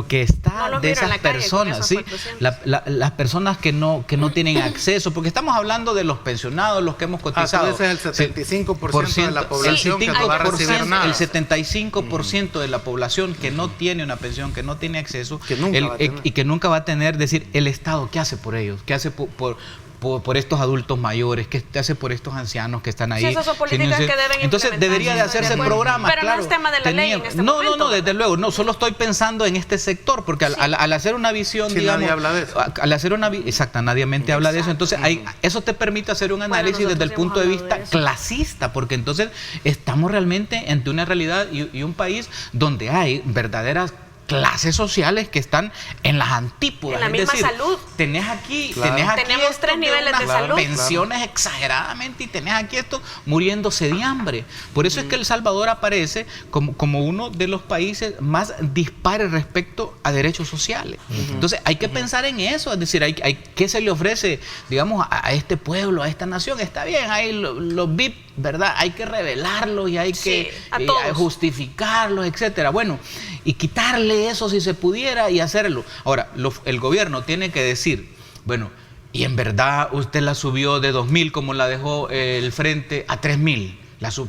D: que está de esas personas, sí, las personas que no tienen acceso, porque estamos hablando de los pensionados, los que hemos cotizado.
C: Ese es el 75% de la población que no va a recibir nada.
D: El 75% de la población que no tiene una pensión, que no tiene acceso, y que nunca va a tener, decir, el Estado, ¿qué hace por ellos? ¿Qué hace por estos adultos mayores? ¿Qué hace por estos ancianos que están ahí?
E: Sí, esas son políticas que deben
D: Entonces debería de hacerse programas.
E: Pero no es tema de la ley en este momento.
D: No, desde luego, no, solo estoy pensando en este sector, porque al hacer una visión, digamos,
C: nadie habla de eso.
D: Al hacer nadie habla de eso. Entonces eso te permite hacer un análisis desde el punto de vista clasista, porque entonces estamos realmente ante una realidad y un país donde hay verdaderas clases sociales que están en las antípodas.
E: En la misma salud.
D: Tenemos 3 niveles de salud. Pensiones exageradamente y tenés aquí esto muriéndose de hambre. Por eso es que El Salvador aparece como uno de los países más dispares respecto a derechos sociales. Entonces hay que pensar en eso, es decir, ¿qué se le ofrece, digamos, a este pueblo, a esta nación? Está bien, hay los VIP, ¿verdad? Hay que revelarlos y hay que justificarlos, etcétera. Bueno, y quitarle de eso si se pudiera y hacerlo. Ahora, el gobierno tiene que decir, bueno, y en verdad usted la subió de 2.000 como la dejó el Frente a 3.000.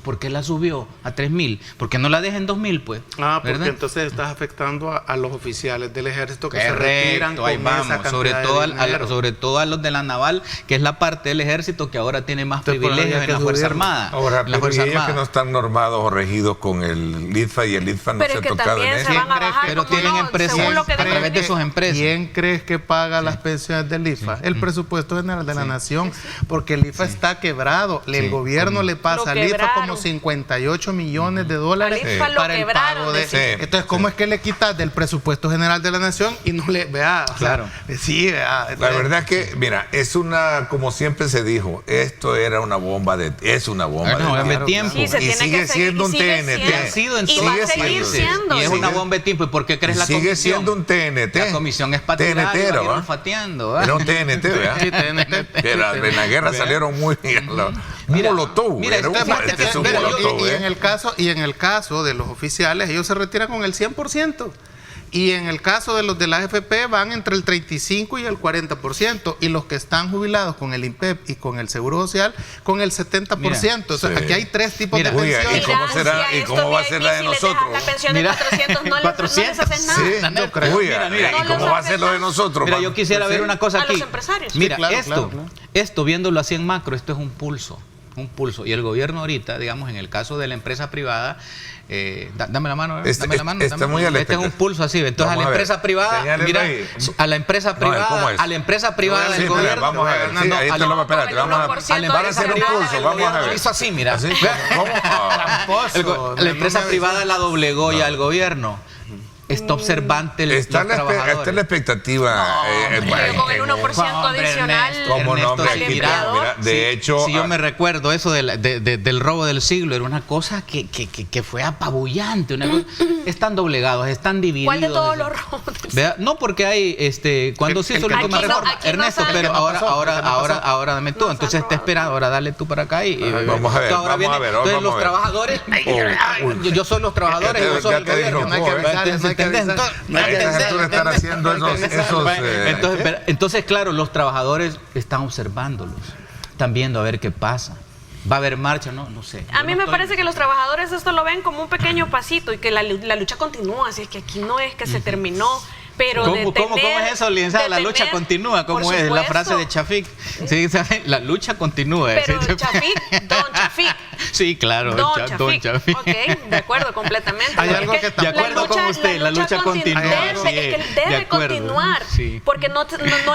D: ¿Por qué la subió a 3.000? ¿Por qué no la deja en 2.000, pues?
C: Porque
D: ¿verdad?
C: entonces estás afectando a los oficiales del ejército que se
D: Correcto,
C: retiran con
D: ahí
C: esa
D: vamos,
C: cantidad
D: sobre todo a los de la naval, que es la parte del ejército que ahora tiene más privilegios en la Fuerza Armada.
B: Ahora, pero ellos que no están normados o regidos con el ITFA y el ITFA no se ha tocado en eso.
D: Pero tienen empresas, a través de sus empresas.
C: ¿Quién crees que paga las pensiones del IFA? El presupuesto general de la nación, porque el IFA está quebrado. El gobierno le pasa al IFA como 58 millones de dólares para el pago de... Entonces, ¿cómo es que le quitas del presupuesto general de la nación y no le... Vea,
D: claro.
C: Sí, vea.
B: La verdad es que, mira, es una, como siempre se dijo, esto era una bomba de... Es una bomba
D: de tiempo.
E: Sí,
B: y sigue siendo un TNT.
E: Y va a seguir siendo.
D: Y es una bomba de tiempo. ¿Y por qué crees la comisión?
B: Sigue siendo un TNT.
D: La comisión es patriarcal.
B: TNT, ¿va?
D: Olfateando.
B: Era un TNT, ¿verdad?
C: Sí, TNT.
B: En la guerra salieron muy... Un molotov.
D: Mira,
C: y en el caso de los oficiales, ellos se retiran con el 100%. Y en el caso de los de la AFP van entre el 35 y el 40%. Y los que están jubilados con el INPEP y con el Seguro Social, con el 70%. O sea, aquí hay tres tipos de pensiones.
B: ¿Y cómo será? ¿Y cómo va a ser la de nosotros?
E: La pensión de 400 no les haces nada.
B: Sí, yo creo. ¿Y cómo va a ser lo de nosotros?
D: Mira, yo quisiera ver una cosa aquí.
E: A los empresarios.
D: Mira,
C: claro.
D: esto viéndolo así en macro, esto es un pulso. Y el gobierno ahorita, digamos, en el caso de la empresa privada, dame la mano, dame la mano.
B: Está muy
D: este es un pulso así. Entonces, a la empresa privada, mira, a la empresa privada del gobierno.
B: Vamos a ver, sí, ahí te lo vamos a esperar. Vamos a hacer un pulso, vamos a ver.
D: Hizo así, mira.
C: Tramposo.
D: La empresa privada la doblegó ya al gobierno. Está observante los trabajadores.
B: Está en la expectativa.
E: Con el 1% adicional.
B: Como nombre aquí, mira, de hecho...
D: Si yo me recuerdo eso del robo del siglo, era una cosa que fue apabullante. Están doblegados, están divididos.
E: ¿Cuál de todos los robos?
D: No, porque hay, cuando se hizo la última reforma, Ernesto, pero ahora dame tú. Entonces te espera, ahora dale tú para acá y
B: vamos a ver,
D: entonces los trabajadores, yo soy los trabajadores, yo soy el gobierno. Entonces, claro, los trabajadores están observándolos, están viendo a ver qué pasa. ¿Va a haber marcha? No sé.
E: A mí me parece que los trabajadores esto lo ven como un pequeño pasito y que la lucha continúa, así es que aquí no es que se terminó. Pero
D: ¿Cómo es eso, licenciada? La lucha continúa, ¿cómo es? La frase de Chafik. Sí, la lucha continúa.
E: Pero Chafik, don Chafik.
D: Sí, claro,
E: don
D: Chafik.
E: Ok, de acuerdo, completamente.
C: Hay algo que
D: de acuerdo con usted, la lucha continúa.
E: Debe continuar, porque no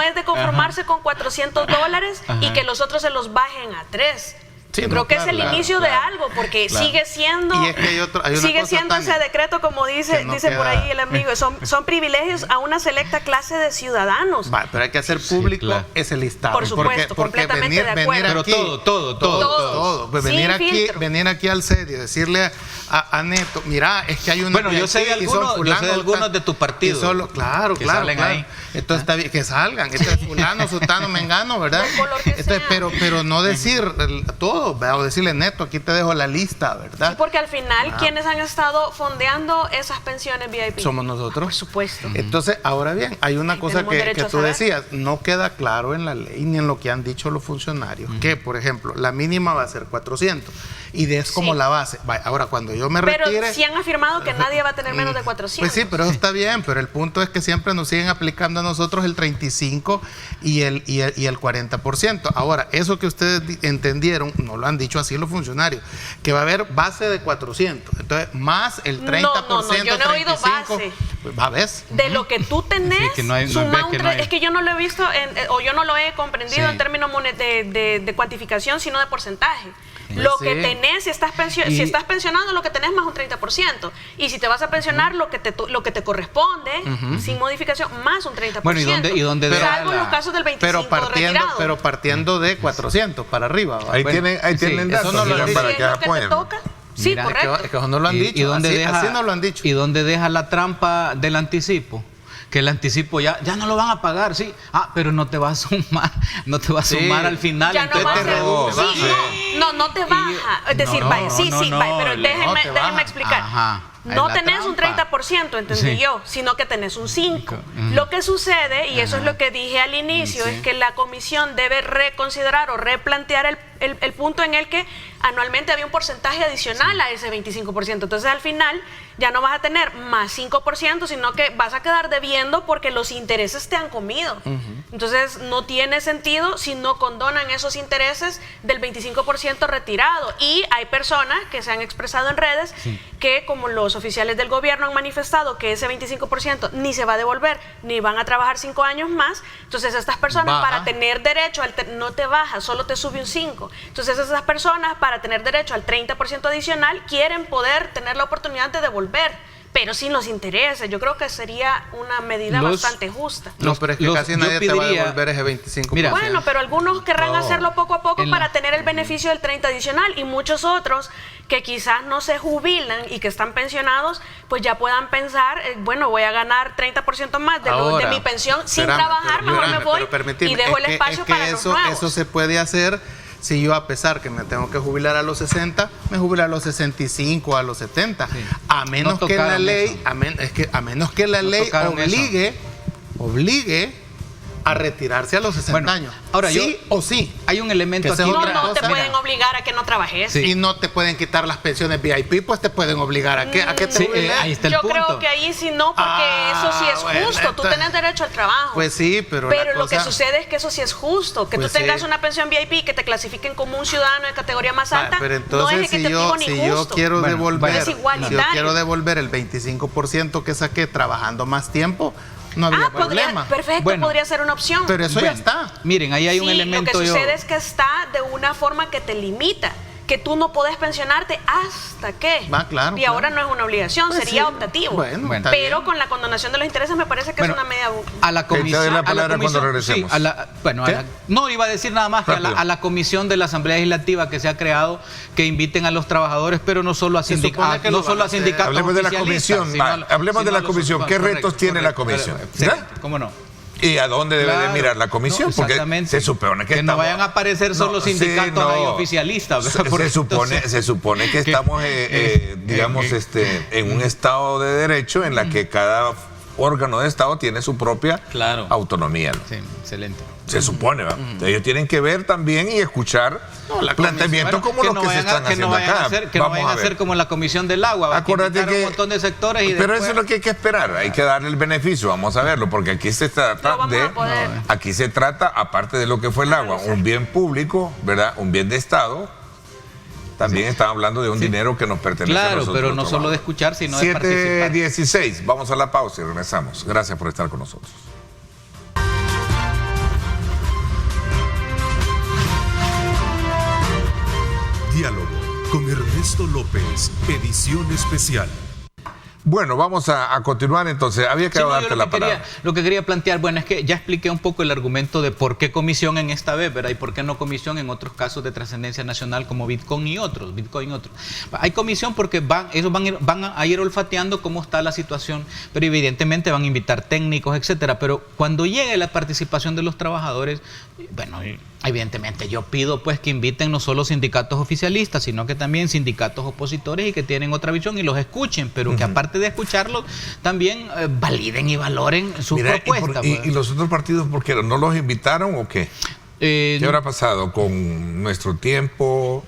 E: es de conformarse con $400 y que los otros se los bajen a 3.
C: Sí,
E: yo creo que es el inicio de algo, porque sigue siendo,
C: y es que hay una cosa,
E: ese decreto, como dice por ahí el amigo, son privilegios a una selecta clase de ciudadanos.
C: Pero hay que hacer público ese listado.
E: Por supuesto, completamente de acuerdo.
D: Pero todo.
C: Pues venir aquí al serio, decirle a Neto, mira, es que hay una...
D: Bueno, yo sé de algunos de tu partido.
C: Claro.
D: Ahí.
C: Entonces está bien, que salgan. Entonces fulano, sutano, mengano, ¿verdad? Entonces, pero no decir todo. O decirle, Neto, aquí te dejo la lista, ¿verdad?
E: Sí, porque al final, ¿quiénes han estado fondeando esas pensiones VIP?
C: Somos nosotros.
E: Por supuesto.
C: Entonces, ahora bien, hay una cosa que tú decías, no queda claro en la ley ni en lo que han dicho los funcionarios, que, por ejemplo, la mínima va a ser 400 y es como la base. Ahora, cuando yo me retire...
E: Pero sí han afirmado que nadie va a tener menos de 400.
C: Pues sí, pero eso está bien, pero el punto es que siempre nos siguen aplicando a nosotros el 35 y el 40%. Ahora, eso que ustedes entendieron, no lo han dicho así los funcionarios, que va a haber base de 400, entonces más el 30%.
E: No, yo no he oído base.
C: Pues, ¿ves?
E: De lo que tú tenés, es que yo no lo he visto, o yo no lo he comprendido en términos de cuantificación, sino de porcentaje. Lo que tenés, si estás pensionado, lo que tenés más un 30%. Y si te vas a pensionar, lo que te corresponde, sin modificación, más un 30%.
D: Bueno, ¿y dónde
E: salvo los casos del 25%
C: pero partiendo de 400 para arriba.
B: Ahí tienen datos.
C: Eso no lo han dicho.
B: Para que apoyen.
E: Sí, correcto.
C: Es que eso no lo han dicho.
D: ¿Y dónde
C: así no lo han dicho.
D: ¿Y dónde deja la trampa del anticipo? Que el anticipo ya no lo van a pagar, sí. Pero no te va a sumar al final,
E: ya
D: entonces
E: no
D: te reduce.
E: No te baja. Es decir, pero déjenme explicar. No tenés un 30%, entendí yo, sino que tenés un 5%. Lo que sucede, y eso es lo que dije al inicio, es que la comisión debe reconsiderar o replantear el punto en el que anualmente había un porcentaje adicional a ese 25%. Entonces al final ya no vas a tener más 5%, sino que vas a quedar debiendo porque los intereses te han comido. Entonces no tiene sentido si no condonan esos intereses del 25% retirado. Y hay personas que se han expresado en redes que, como los oficiales del gobierno han manifestado que ese 25% ni se va a devolver, ni van a trabajar 5 años más, entonces estas personas para tener derecho, no te baja, solo te sube un 5%. Entonces esas personas para tener derecho al 30% adicional quieren poder tener la oportunidad de devolver, pero sin los intereses. Yo creo que sería una medida bastante justa.
C: No, pero es que casi nadie te va a devolver ese 25%.
E: Mira, bueno, pero algunos querrán hacerlo poco a poco para tener el beneficio del 30% adicional, y muchos otros que quizás no se jubilan y que están pensionados, pues ya puedan pensar, bueno, voy a ganar 30% más de mi pensión sin trabajar, mejor me voy y dejo el espacio para los nuevos.
C: Eso se puede hacer. Si yo, a pesar que me tengo que jubilar a los 60, me jubilo a los 65, a los 70, a menos que la ley, a menos que la ley obligue a retirarse a los 60 años.
D: Ahora,
C: sí o sí.
D: Hay un elemento aquí.
E: No te pueden obligar a que no trabajes.
C: Y no te pueden quitar las pensiones VIP, pues te pueden obligar a que te jubiles.
D: Ahí está el punto.
E: Yo creo que ahí sí no, porque eso sí es justo. Tú tenés derecho al trabajo.
C: Pues sí, pero
E: lo que sucede es que eso sí es justo. Que tú tengas una pensión VIP, que te clasifiquen como un ciudadano de categoría más alta,
C: pero entonces,
E: no es equitativo ni justo.
C: Yo quiero devolver,
E: es igualitario.
C: Yo quiero devolver el 25% que saqué trabajando más tiempo, no había problema.
E: Perfecto, podría ser una opción.
C: Pero eso ya está.
D: Miren, ahí hay un elemento.
E: Lo que sucede es que está de una forma que te limita, que tú no podés pensionarte hasta que.
C: Claro,
E: y ahora no es una obligación, sería optativo.
C: Bueno,
E: pero con la condonación de los intereses me parece que es una media.
D: A la comisión.
B: la palabra cuando regresemos.
D: No iba a decir nada más que a la comisión de la Asamblea Legislativa que se ha creado, que inviten a los trabajadores, pero no solo a sindicatos. No solo a sindicatos.
B: Hablemos de la comisión. Hablemos de la comisión. ¿Qué retos tiene la comisión?
D: ¿Cómo no?
B: ¿Y a dónde debe de mirar la comisión? Porque se supone que
D: no vayan a aparecer solo sindicatos ahí oficialistas.
B: Se supone que estamos, digamos, en un Estado de Derecho en la que cada órgano de Estado tiene su propia autonomía, ¿no?
D: Sí, excelente.
B: Se supone, ¿va? Ellos tienen que ver también y escuchar planteamientos como los que se están haciendo acá.
D: Que no vayan a hacer como la Comisión del Agua.
B: Acuérdate que
D: un montón de sectores y
B: pero
D: después...
B: eso es lo que hay que esperar. Hay que darle el beneficio. Vamos a verlo, porque aquí se trata aquí se trata, aparte de lo que fue el agua, un bien público, ¿verdad? Un bien de Estado. También están hablando de un dinero que nos pertenece a nosotros.
D: Pero no solo de escuchar, sino de participar.
B: 7:16. Vamos a la pausa y regresamos. Gracias por estar con nosotros.
A: Diálogo con Ernesto López, edición especial.
B: Bueno, vamos a continuar entonces. Había que darte la palabra.
D: Lo que quería plantear, bueno, es que ya expliqué un poco el argumento de por qué comisión en esta vez, ¿verdad? Y por qué no comisión en otros casos de trascendencia nacional como Bitcoin y otros. Hay comisión porque ellos van a ir olfateando cómo está la situación, pero evidentemente van a invitar técnicos, etcétera. Pero cuando llegue la participación de los trabajadores, bueno, evidentemente yo pido pues que inviten no solo sindicatos oficialistas, sino que también sindicatos opositores y que tienen otra visión y los escuchen, pero que aparte de escucharlos, también validen y valoren sus propuestas.
B: ¿Y los otros partidos por qué no los invitaron o qué? ¿Qué habrá pasado con nuestro tiempo?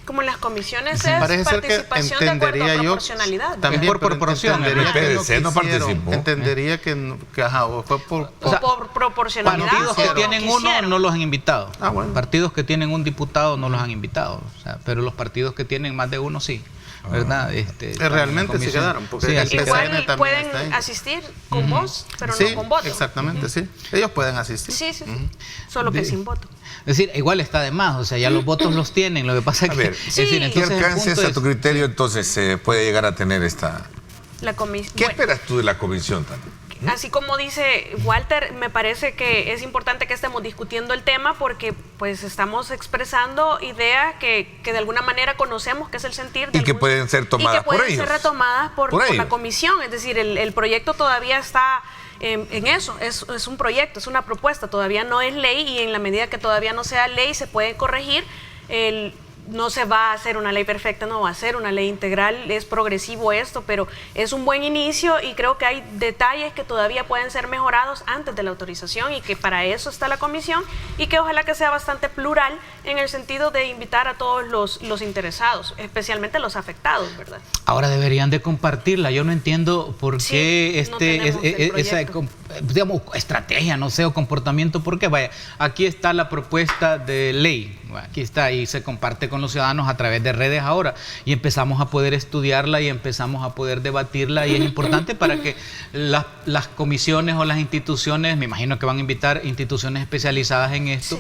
E: Como en las comisiones es participación de acuerdo a proporcionalidad.
C: También
D: por proporción.
B: El PDC no participó.
C: Entendería que fue
E: por proporcionalidad.
D: Partidos que tienen uno no los han invitado.
C: Bueno.
D: Partidos que tienen un diputado no los han invitado. O sea, pero los partidos que tienen más de uno sí. ¿Verdad?
C: Realmente se quedaron. Porque
E: igual pueden asistir con voz, pero no con voto.
C: Exactamente, sí. Ellos pueden asistir.
E: Sí. Solo que sin voto.
D: Es decir, igual está de más, o sea, ya los votos los tienen, lo que pasa es que...
B: ¿Qué alcances a tu criterio entonces se puede llegar a tener esta... ¿Qué esperas tú de la comisión también?
E: Así como dice Walter, me parece que es importante que estemos discutiendo el tema porque pues estamos expresando ideas que de alguna manera conocemos que es el sentir de
B: y que pueden ser tomadas por ellos.
E: Y que pueden ser retomadas por la comisión, es decir, el proyecto todavía está en eso, es un proyecto, es una propuesta, todavía no es ley y en la medida que todavía no sea ley se puede corregir. no se va a hacer una ley perfecta, no va a ser una ley integral, es progresivo esto, pero es un buen inicio y creo que hay detalles que todavía pueden ser mejorados antes de la autorización y que para eso está la comisión y que ojalá que sea bastante plural en el sentido de invitar a todos los interesados, especialmente los afectados, ¿verdad?
D: Ahora deberían de compartirla. Yo no entiendo por qué esa digamos, estrategia, no sé, o comportamiento, porque vaya, aquí está la propuesta de ley, aquí está y se comparte con los ciudadanos a través de redes ahora y empezamos a poder estudiarla y empezamos a poder debatirla y es importante para que las comisiones o las instituciones, me imagino que van a invitar instituciones especializadas en esto,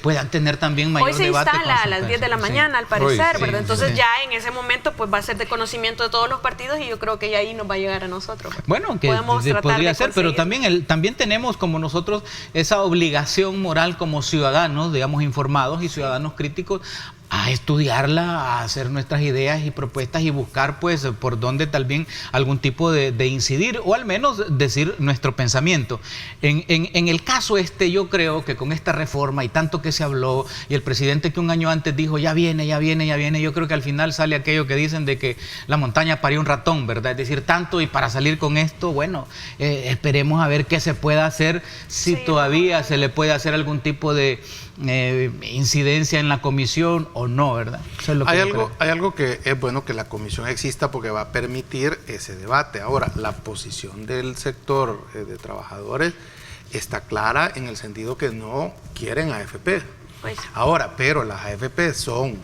D: puedan tener también mayor debate.
E: Hoy se instala a las 10 de la mañana, al parecer, ¿verdad? Entonces ya en ese momento pues va a ser de conocimiento de todos los partidos y yo creo que ya ahí nos va a llegar a nosotros.
D: Bueno, que podría ser, pero también tenemos como nosotros esa obligación moral como ciudadanos, digamos, informados y ciudadanos críticos, a estudiarla, a hacer nuestras ideas y propuestas y buscar pues por dónde también algún tipo de incidir o al menos decir nuestro pensamiento. En el caso yo creo que con esta reforma y tanto que se habló y el presidente que un año antes dijo ya viene, yo creo que al final sale aquello que dicen de que la montaña parió un ratón, ¿verdad? Es decir, tanto y para salir con esto, bueno, esperemos a ver qué se puede hacer, si todavía se le puede hacer algún tipo de incidencia en la comisión o no, ¿verdad? Eso es lo que
C: hay algo que es bueno que la comisión exista porque va a permitir ese debate. Ahora, la posición del sector de trabajadores está clara en el sentido que no quieren AFP. Ahora, pero las AFP son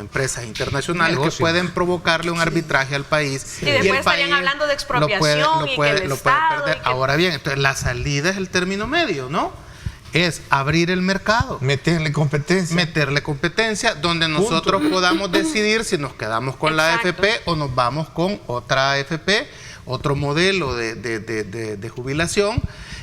C: empresas internacionales que pueden provocarle un arbitraje al país.
E: Y después estarían hablando de expropiación y que el Estado...
C: Ahora bien, entonces la salida es el término medio, ¿no? Es abrir el mercado.
B: Meterle competencia.
C: Donde nosotros podamos decidir si nos quedamos con la AFP o nos vamos con otra AFP, otro modelo de jubilación,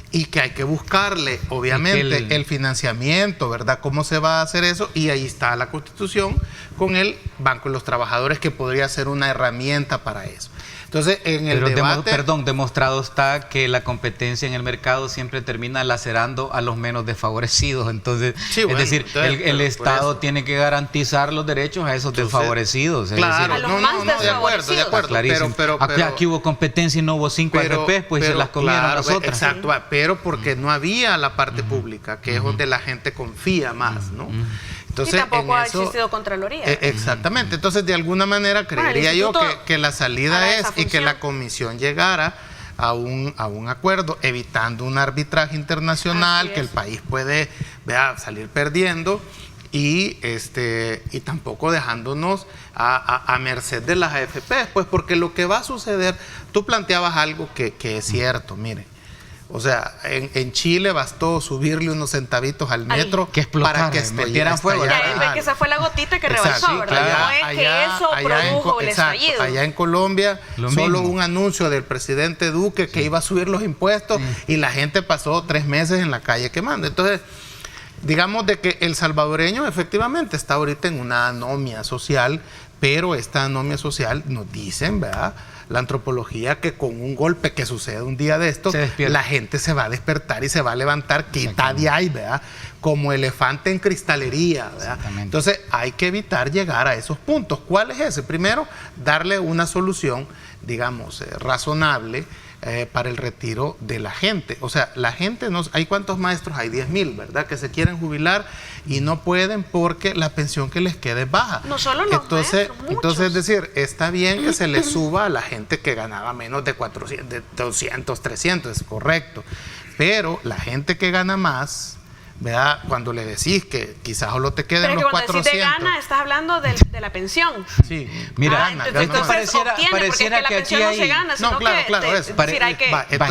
C: y que hay que buscarle, obviamente, el financiamiento, ¿verdad? ¿Cómo se va a hacer eso? Y ahí está la Constitución con el Banco de los Trabajadores, que podría ser una herramienta para eso. Entonces, en el debate...
D: demostrado está que la competencia en el mercado siempre termina lacerando a los menos desfavorecidos. Entonces, el Estado tiene que garantizar los derechos a esos desfavorecidos.
E: Claro, a los más desfavorecidos.
C: De acuerdo. Pero
D: aquí hubo competencia y no hubo 5 AFP, pues se las comieron las otras.
C: Exacto, pero porque no había la parte pública, que es donde la gente confía más, ¿no? Entonces,
E: y tampoco ha existido Contraloría.
C: Exactamente. Entonces, de alguna manera, creería yo que la salida es y que la comisión llegara a un acuerdo, evitando un arbitraje internacional que el país puede salir perdiendo y tampoco dejándonos a merced de las AFP, pues porque lo que va a suceder, tú planteabas algo que es cierto, mire. O sea, en Chile bastó subirle unos centavitos al metro
D: para que metieran fuego.
E: Ya que esa fue la gotita que rebalsó, ¿verdad? No es que eso produjo el estallido.
C: Allá en Colombia, solo un anuncio del presidente Duque que iba a subir los impuestos y la gente pasó 3 meses en la calle quemando. Entonces, digamos de que el salvadoreño efectivamente está ahorita en una anomia social, pero esta anomia social nos dicen, ¿verdad?, la antropología, que con un golpe que sucede un día de estos, la gente se va a despertar y se va a levantar, quita de ahí, ¿verdad?, como elefante en cristalería, ¿verdad? Entonces hay que evitar llegar a esos puntos. ¿Cuál es ese? Primero, darle una solución, digamos, razonable para el retiro de la gente. O sea, la gente, ¿hay cuántos maestros? Hay 10,000, ¿verdad?, que se quieren jubilar y no pueden porque la pensión que les quede es baja.
E: No solo los maestros, muchos.
C: Entonces, es decir, está bien que se le suba a la gente que ganaba menos de 400, de 200, 300, es correcto. Pero la gente que gana más, ¿verdad?, cuando le decís que quizás solo te queden los 400.
E: Pero si te gana, estás hablando de la pensión.
C: Sí,
D: mira,
E: entonces pareciera que la pensión no se gana, sino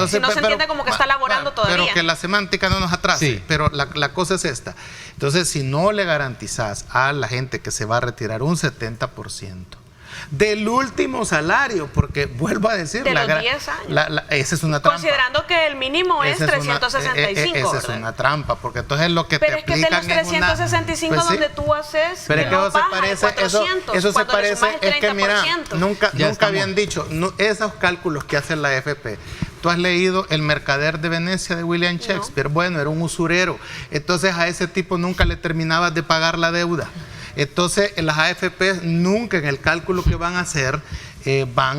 E: si no se entiende como que está laborando todavía.
C: Pero que la semántica no nos atrase, pero la cosa es esta. Entonces, si no le garantizás a la gente que se va a retirar un 70% del último salario, porque vuelvo a decir,
E: de los 10 años.
C: Esa es una trampa.
E: Considerando que el mínimo es 365.
C: Esa es una trampa, porque entonces lo que
E: pero
C: te aplican
E: es que de los 365 donde tú haces,
C: pero es que eso se parece, es que mira, nunca habían dicho, esos cálculos que hace la AFP. Tú has leído El Mercader de Venecia de William Shakespeare. Bueno, era un usurero. Entonces a ese tipo nunca le terminabas de pagar la deuda. Entonces, las AFP nunca en el cálculo que van a hacer van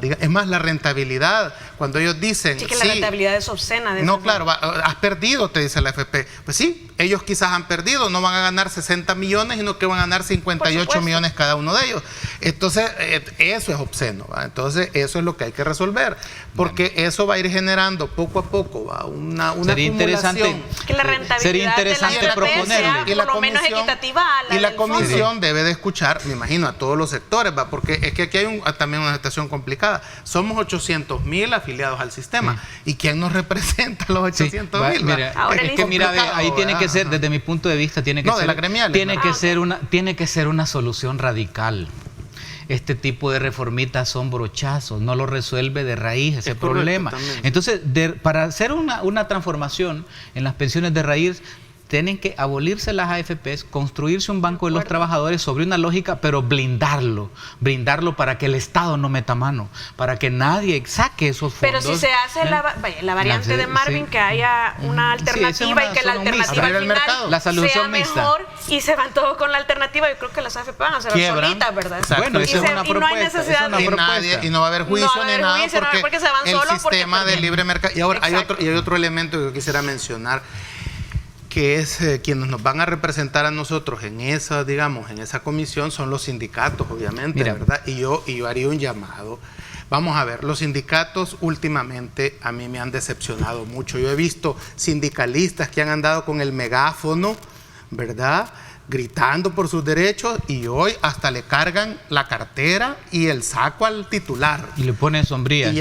C: es más, la rentabilidad, cuando ellos dicen...
E: Sí, que la rentabilidad es obscena.
C: No, claro, has perdido, te dice la AFP. Pues sí, ellos quizás han perdido, no van a ganar 60 millones, sino que van a ganar 58 millones cada uno de ellos. Entonces, eso es obsceno, ¿va? Entonces, eso es lo que hay que resolver, porque eso va a ir generando poco a poco, ¿va? Una acumulación.
E: Que la rentabilidad
D: sería interesante
E: de la
D: proponerle.
E: sea por lo menos equitativa a la
C: y la
E: del
C: comisión
E: fondo.
C: debe de escuchar, me imagino, a todos los sectores, ¿va? Porque es que aquí hay también una situación complicada. Somos 800,000 afiliados al sistema. ¿Y quién nos representa a los 800,000?
D: Mira, es que mira, ahí tiene que ser, desde mi punto de vista, tiene que ser una solución radical. Este tipo de reformitas son brochazos, no lo resuelve de raíz ese problema. Entonces, para hacer una transformación en las pensiones de raíz, tienen que abolirse las AFPs, construirse un banco de los trabajadores sobre una lógica, pero blindarlo para que el Estado no meta mano, para que nadie saque esos fondos.
E: Pero si se hace la variante de Marvin, que haya una alternativa y que la alternativa al final
D: la solución
E: sea
D: mixta.
E: Mejor y se van todos con la alternativa, yo creo que las AFP van a ser solitas, ¿verdad?
D: Bueno, esa es una propuesta.
E: Y no hay necesidad
C: y no va a haber juicio ni nada,
E: porque se van
C: el
E: solos
C: sistema de libre mercado. Y ahora hay otro elemento que yo quisiera mencionar, que es quienes nos van a representar a nosotros en esa, digamos, en esa comisión son los sindicatos, obviamente, ¿verdad? Y yo haría un llamado. Vamos a ver, los sindicatos últimamente a mí me han decepcionado mucho. Yo he visto sindicalistas que han andado con el megáfono, ¿verdad?, gritando por sus derechos, y hoy hasta le cargan la cartera y el saco al titular.
D: Y le ponen sombrías.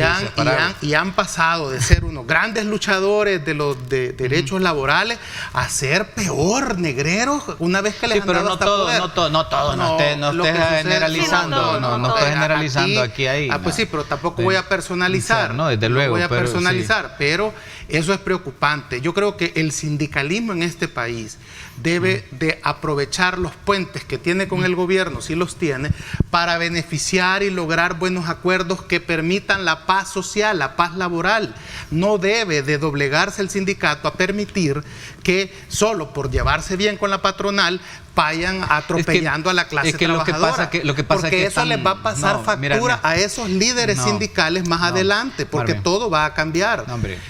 C: Y han pasado de ser unos grandes luchadores de los derechos laborales a ser peor, negreros una vez que les han dado hasta poder.
D: No estés generalizando. No estés generalizando aquí.
C: Pues sí, pero tampoco voy a personalizar.
D: No, desde luego.
C: Voy a personalizar, pero eso es preocupante. Yo creo que el sindicalismo en este país debe de aprovechar los puentes que tiene con el gobierno, si los tiene, para beneficiar y lograr buenos acuerdos que permitan la paz social, la paz laboral. No debe de doblegarse el sindicato a permitir que solo por llevarse bien con la patronal vayan atropellando a la clase trabajadora. Porque eso les va a pasar factura a esos líderes sindicales más adelante, porque todo va a cambiar.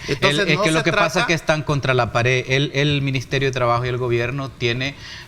D: Entonces, lo que pasa es que están contra la pared. El Ministerio de Trabajo y el gobierno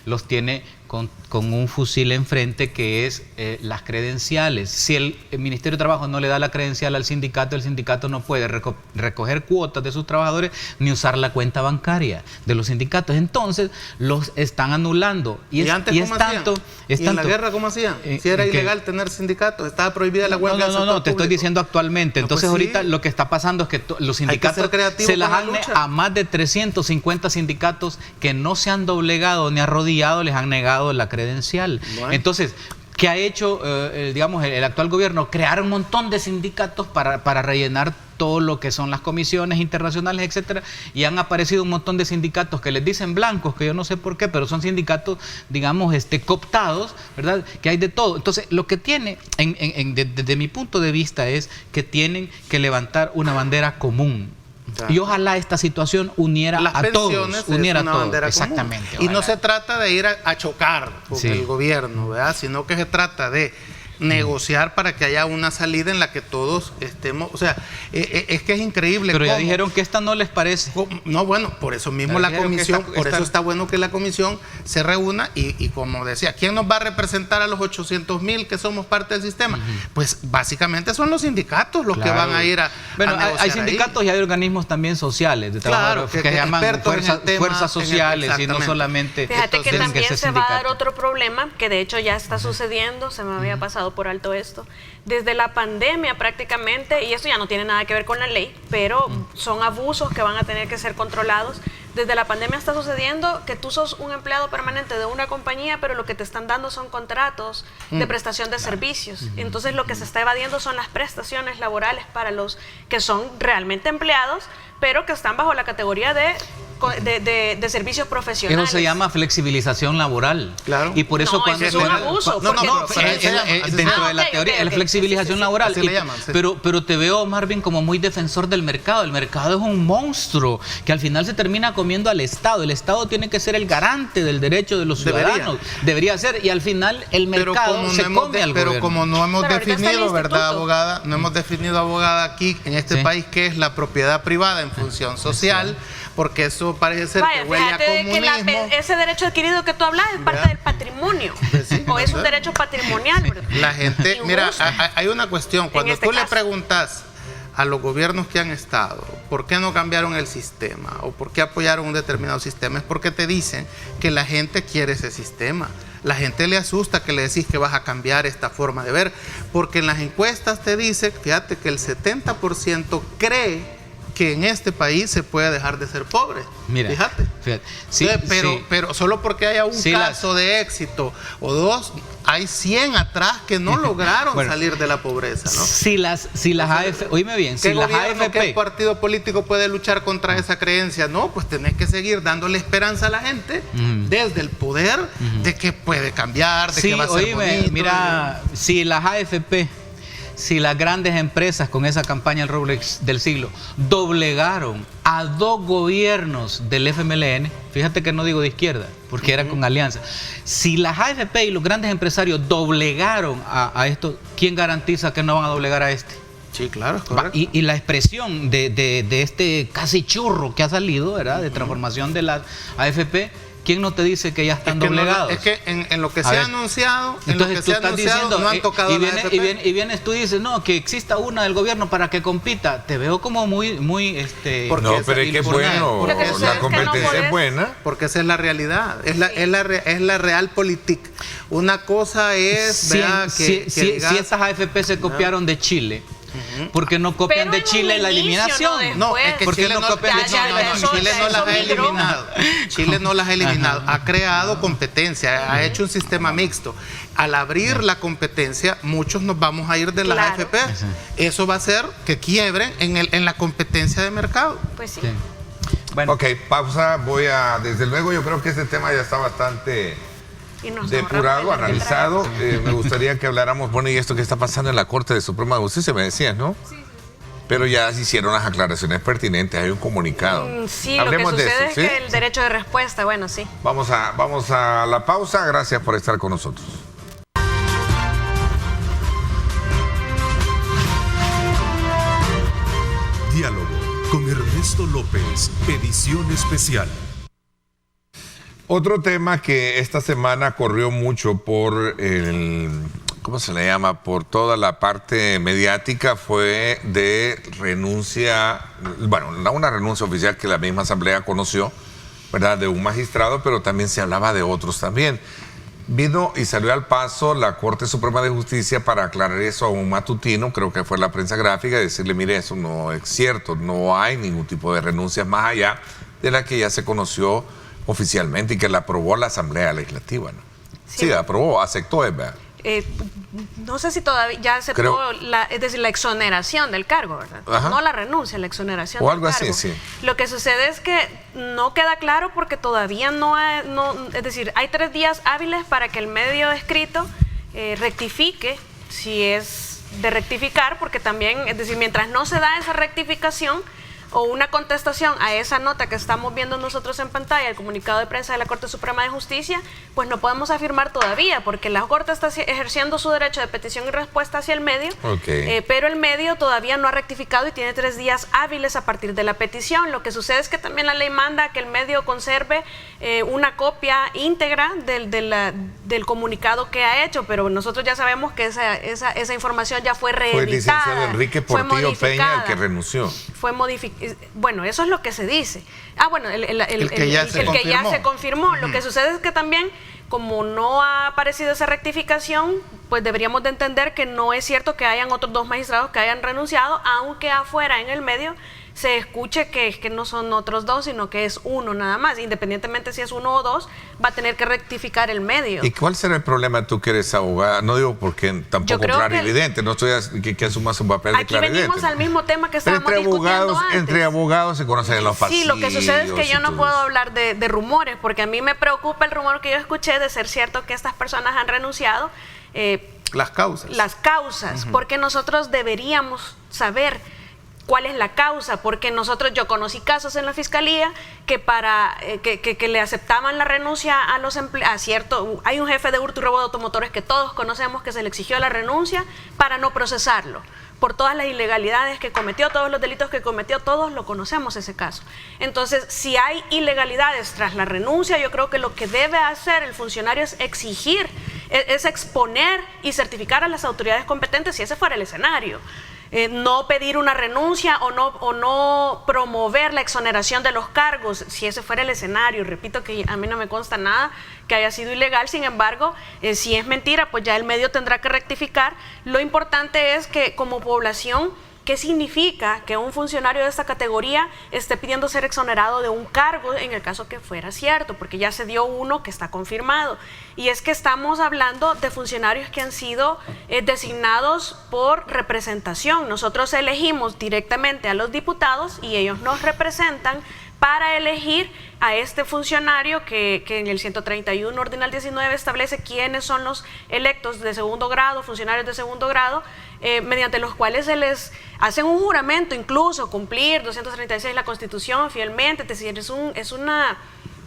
D: los tiene con un fusil enfrente, que es las credenciales. Si el Ministerio de Trabajo no le da la credencial al sindicato, el sindicato no puede recoger cuotas de sus trabajadores ni usar la cuenta bancaria de los sindicatos. Entonces los están anulando.
C: ¿Y antes cómo hacían? ¿Y en la guerra cómo hacían? Si era ilegal tener sindicatos, estaba prohibida la huelga.
D: No, te estoy diciendo actualmente. Entonces ahorita lo que está pasando es que los sindicatos se las han a más de 350 sindicatos que no se han doblegado ni arrodillado, les han negado la credencial. Entonces, ¿qué ha hecho digamos, el actual gobierno? Crear un montón de sindicatos para rellenar todo lo que son las comisiones internacionales, etcétera, y han aparecido un montón de sindicatos que les dicen blancos, que yo no sé por qué, pero son sindicatos, digamos, cooptados, ¿verdad? Que hay de todo. Entonces, lo que tiene, desde mi punto de vista, es que tienen que levantar una bandera común. Y ojalá esta situación uniera a todos. Uniera a todos. Exactamente.
C: Y no se trata de ir a chocar con el gobierno, ¿verdad? Sino que se trata de negociar para que haya una salida en la que todos estemos, o sea, es que es increíble.
D: Pero ya dijeron que esta no les parece.
C: No, bueno, por eso mismo la comisión, eso está bueno que la comisión se reúna y como decía, ¿quién nos va a representar a los 800,000 que somos parte del sistema? Pues básicamente son los sindicatos los que van a ir a negociar.
D: Hay sindicatos y hay organismos tambiy sociales de trabajo, que se llaman fuerzas sociales, y no solamente.
E: Fíjate que también se va a dar otro problema, que de hecho ya está sucediendo, se me había pasado por alto esto, desde la pandemia prácticamente, y esto ya no tiene nada que ver con la ley, pero son abusos que van a tener que ser controlados. Desde la pandemia está sucediendo que tú sos un empleado permanente de una compañía, pero lo que te están dando son contratos de prestación de servicios. Entonces lo que se está evadiendo son las prestaciones laborales para los que son realmente empleados, pero que están bajo la categoría de de servicios profesionales.
D: Eso se llama flexibilización laboral.
C: Claro.
D: Y por eso
E: no,
D: cuando
E: es un abuso.
D: dentro de la teoría, la flexibilización laboral.
C: Así le llaman, sí.
D: Pero te veo, Marvin, como muy defensor del mercado. El mercado es un monstruo que al final se termina comiendo al Estado. El Estado tiene que ser el garante del derecho de los ciudadanos. Debería ser. Y al final el mercado se come al gobierno.
C: Pero como no hemos definido, ¿verdad, abogada? No hemos definido, abogada, aquí en este país qué es la propiedad privada en función social, porque eso parece ser que huele a comunismo.
E: Que ese derecho adquirido que tú hablas es parte del patrimonio, o es un derecho patrimonial.
C: La gente, mira, hay una cuestión, cuando tú le preguntas a los gobiernos que han estado, ¿por qué no cambiaron el sistema? ¿O por qué apoyaron un determinado sistema? Es porque te dicen que la gente quiere ese sistema. La gente le asusta que le decís que vas a cambiar esta forma de ver, porque en las encuestas te dice, fíjate, que el 70% cree que en este país se puede dejar de ser pobre.
D: Mira,
C: fíjate.
D: Sí,
C: pero solo porque haya un caso de éxito o dos, hay 100 atrás que no lograron salir de la pobreza, ¿no?
D: Si las AFP, oíme bien, si las AFP,
C: ¿qué partido político puede luchar contra esa creencia? No, pues tenés que seguir dándole esperanza a la gente desde el poder de que puede cambiar, de que va a ser bonito.
D: Mira, si las AFP, si las grandes empresas con esa campaña el Rolex del siglo doblegaron a 2 gobiernos del FMLN, fíjate que no digo de izquierda, porque era con alianza. Si las AFP y los grandes empresarios doblegaron a esto, ¿quién garantiza que no van a doblegar a este?
C: Sí, claro, es correcto.
D: Y la expresión de este casi churro que ha salido, ¿verdad?, de transformación de las AFP, ¿quién no te dice que ya están doblegados?
C: Es que en lo que se ha anunciado,
D: entonces tú estás diciendo,
C: no han tocado la AFP.
D: Y vienes tú y dices, no, que exista una del gobierno para que compita. Te veo como muy
B: no, pero es que es bueno, la competencia es buena.
C: Porque esa es la realidad, es la realpolitik. Una cosa es,
D: si estas AFP se copiaron de Chile, porque no copian de Chile la eliminación.
C: No, es que Chile no copian de Chile. Chile no las ha eliminado. Chile no las ha eliminado. Ha creado competencia, ha hecho un sistema mixto. Al abrir la competencia, muchos nos vamos a ir de las AFP. Eso va a hacer que quiebren en la competencia de mercado.
E: Pues sí.
B: Bueno. Ok, pausa. Desde luego, yo creo que este tema ya está bastante depurado, analizado. Me gustaría que habláramos, bueno, y esto que está pasando en la Corte de Suprema de Justicia, me decías, ¿no? Sí. Pero ya se hicieron las aclaraciones pertinentes, hay un comunicado.
E: Sí, hablemos lo que sucede es que el derecho de respuesta, bueno, sí.
B: Vamos a la pausa, gracias por estar con nosotros.
A: Diálogo con Ernesto López, edición especial.
B: Otro tema que esta semana corrió mucho por ¿cómo se le llama? Por toda la parte mediática fue de renuncia, bueno, una renuncia oficial que la misma Asamblea conoció, ¿verdad? De un magistrado, pero también se hablaba de otros también. Vino y salió al paso la Corte Suprema de Justicia para aclarar eso a un matutino, creo que fue la prensa gráfica, y decirle, mire, eso no es cierto, no hay ningún tipo de renuncias más allá de la que ya se conoció oficialmente y que la aprobó la Asamblea Legislativa, ¿no? Sí, aprobó, aceptó, ¿verdad?
E: No sé si todavía ya aceptó es decir, la exoneración del cargo, ¿verdad? Ajá. No la renuncia, la exoneración
B: o algo
E: del cargo.
B: así, sí.
E: Lo que sucede es que no queda claro porque todavía es decir, hay 3 días hábiles para que el medio escrito rectifique, si es de rectificar, porque también, es decir, mientras no se da esa rectificación o una contestación a esa nota que estamos viendo nosotros en pantalla, el comunicado de prensa de la Corte Suprema de Justicia, pues no podemos afirmar todavía, porque la Corte está ejerciendo su derecho de petición y respuesta hacia el medio, pero el medio todavía no ha rectificado y tiene 3 días hábiles a partir de la petición. Lo que sucede es que también la ley manda que el medio conserve una copia íntegra del comunicado que ha hecho, pero nosotros ya sabemos que esa información ya fue reeditada.
B: Fue el licenciado Enrique Portillo Peña el que renunció.
E: Fue modificada. Bueno, eso es lo que se dice. Bueno, el que ya se confirmó. Lo que sucede es que también como no ha aparecido esa rectificación, pues deberíamos de entender que no es cierto que hayan otros 2 magistrados que hayan renunciado, aunque afuera, en el medio, se escuche que no son otros 2, sino que es 1 nada más. Independientemente si es 1 o 2, va a tener que rectificar el medio.
B: ¿Y cuál será el problema tú que eres abogada? No digo porque tampoco clarividente, no estoy que asumas un papel de clarividente.
E: Aquí venimos al mismo tema que estábamos discutiendo antes.
B: Entre abogados se conocen en los pasillos.
E: Sí, lo que sucede es que yo no puedo hablar de rumores, porque a mí me preocupa el rumor que yo escuché de ser cierto que estas personas han renunciado.
C: Las causas.
E: Porque nosotros deberíamos saber cuál es la causa, porque yo conocí casos en la fiscalía que para que le aceptaban la renuncia a los empleados, hay un jefe de hurto y robo de automotores que todos conocemos que se le exigió la renuncia para no procesarlo, por todas las ilegalidades que cometió, todos los delitos que cometió, todos lo conocemos ese caso. Entonces, si hay ilegalidades tras la renuncia, yo creo que lo que debe hacer el funcionario es exigir, es exponer y certificar a las autoridades competentes si ese fuera el escenario. No pedir una renuncia o no promover la exoneración de los cargos, si ese fuera el escenario. Repito que a mí no me consta nada que haya sido ilegal, sin embargo, si es mentira, pues ya el medio tendrá que rectificar. Lo importante es que como población, ¿qué significa que un funcionario de esta categoría esté pidiendo ser exonerado de un cargo en el caso que fuera cierto? Porque ya se dio uno que está confirmado. Y es que estamos hablando de funcionarios que han sido designados por representación. Nosotros elegimos directamente a los diputados y ellos nos representan para elegir a este funcionario que en el 131 ordinal 19 establece quiénes son los electos de segundo grado, funcionarios de segundo grado, mediante los cuales se les hacen un juramento, incluso cumplir 236 la Constitución fielmente. Es decir,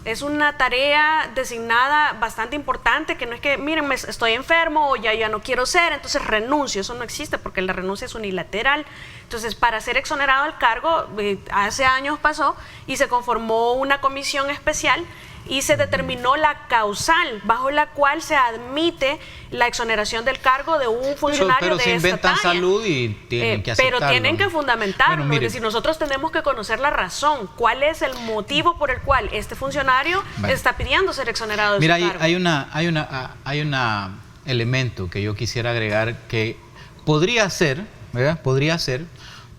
E: es una tarea designada bastante importante, que no es que, miren, estoy enfermo o ya no quiero ser, entonces renuncio. Eso no existe porque la renuncia es unilateral. Entonces, para ser exonerado del cargo, hace años pasó y se conformó una comisión especial y se determinó la causal bajo la cual se admite la exoneración del cargo de un funcionario de esta talla. Pero se inventan salud y tienen que aceptarlo. Pero tienen que fundamentarlo, es decir, nosotros tenemos que conocer la razón, cuál es el motivo por el cual este funcionario está pidiendo ser exonerado de su cargo. Mira,
D: hay un elemento que yo quisiera agregar que podría ser, ¿verdad? Podría ser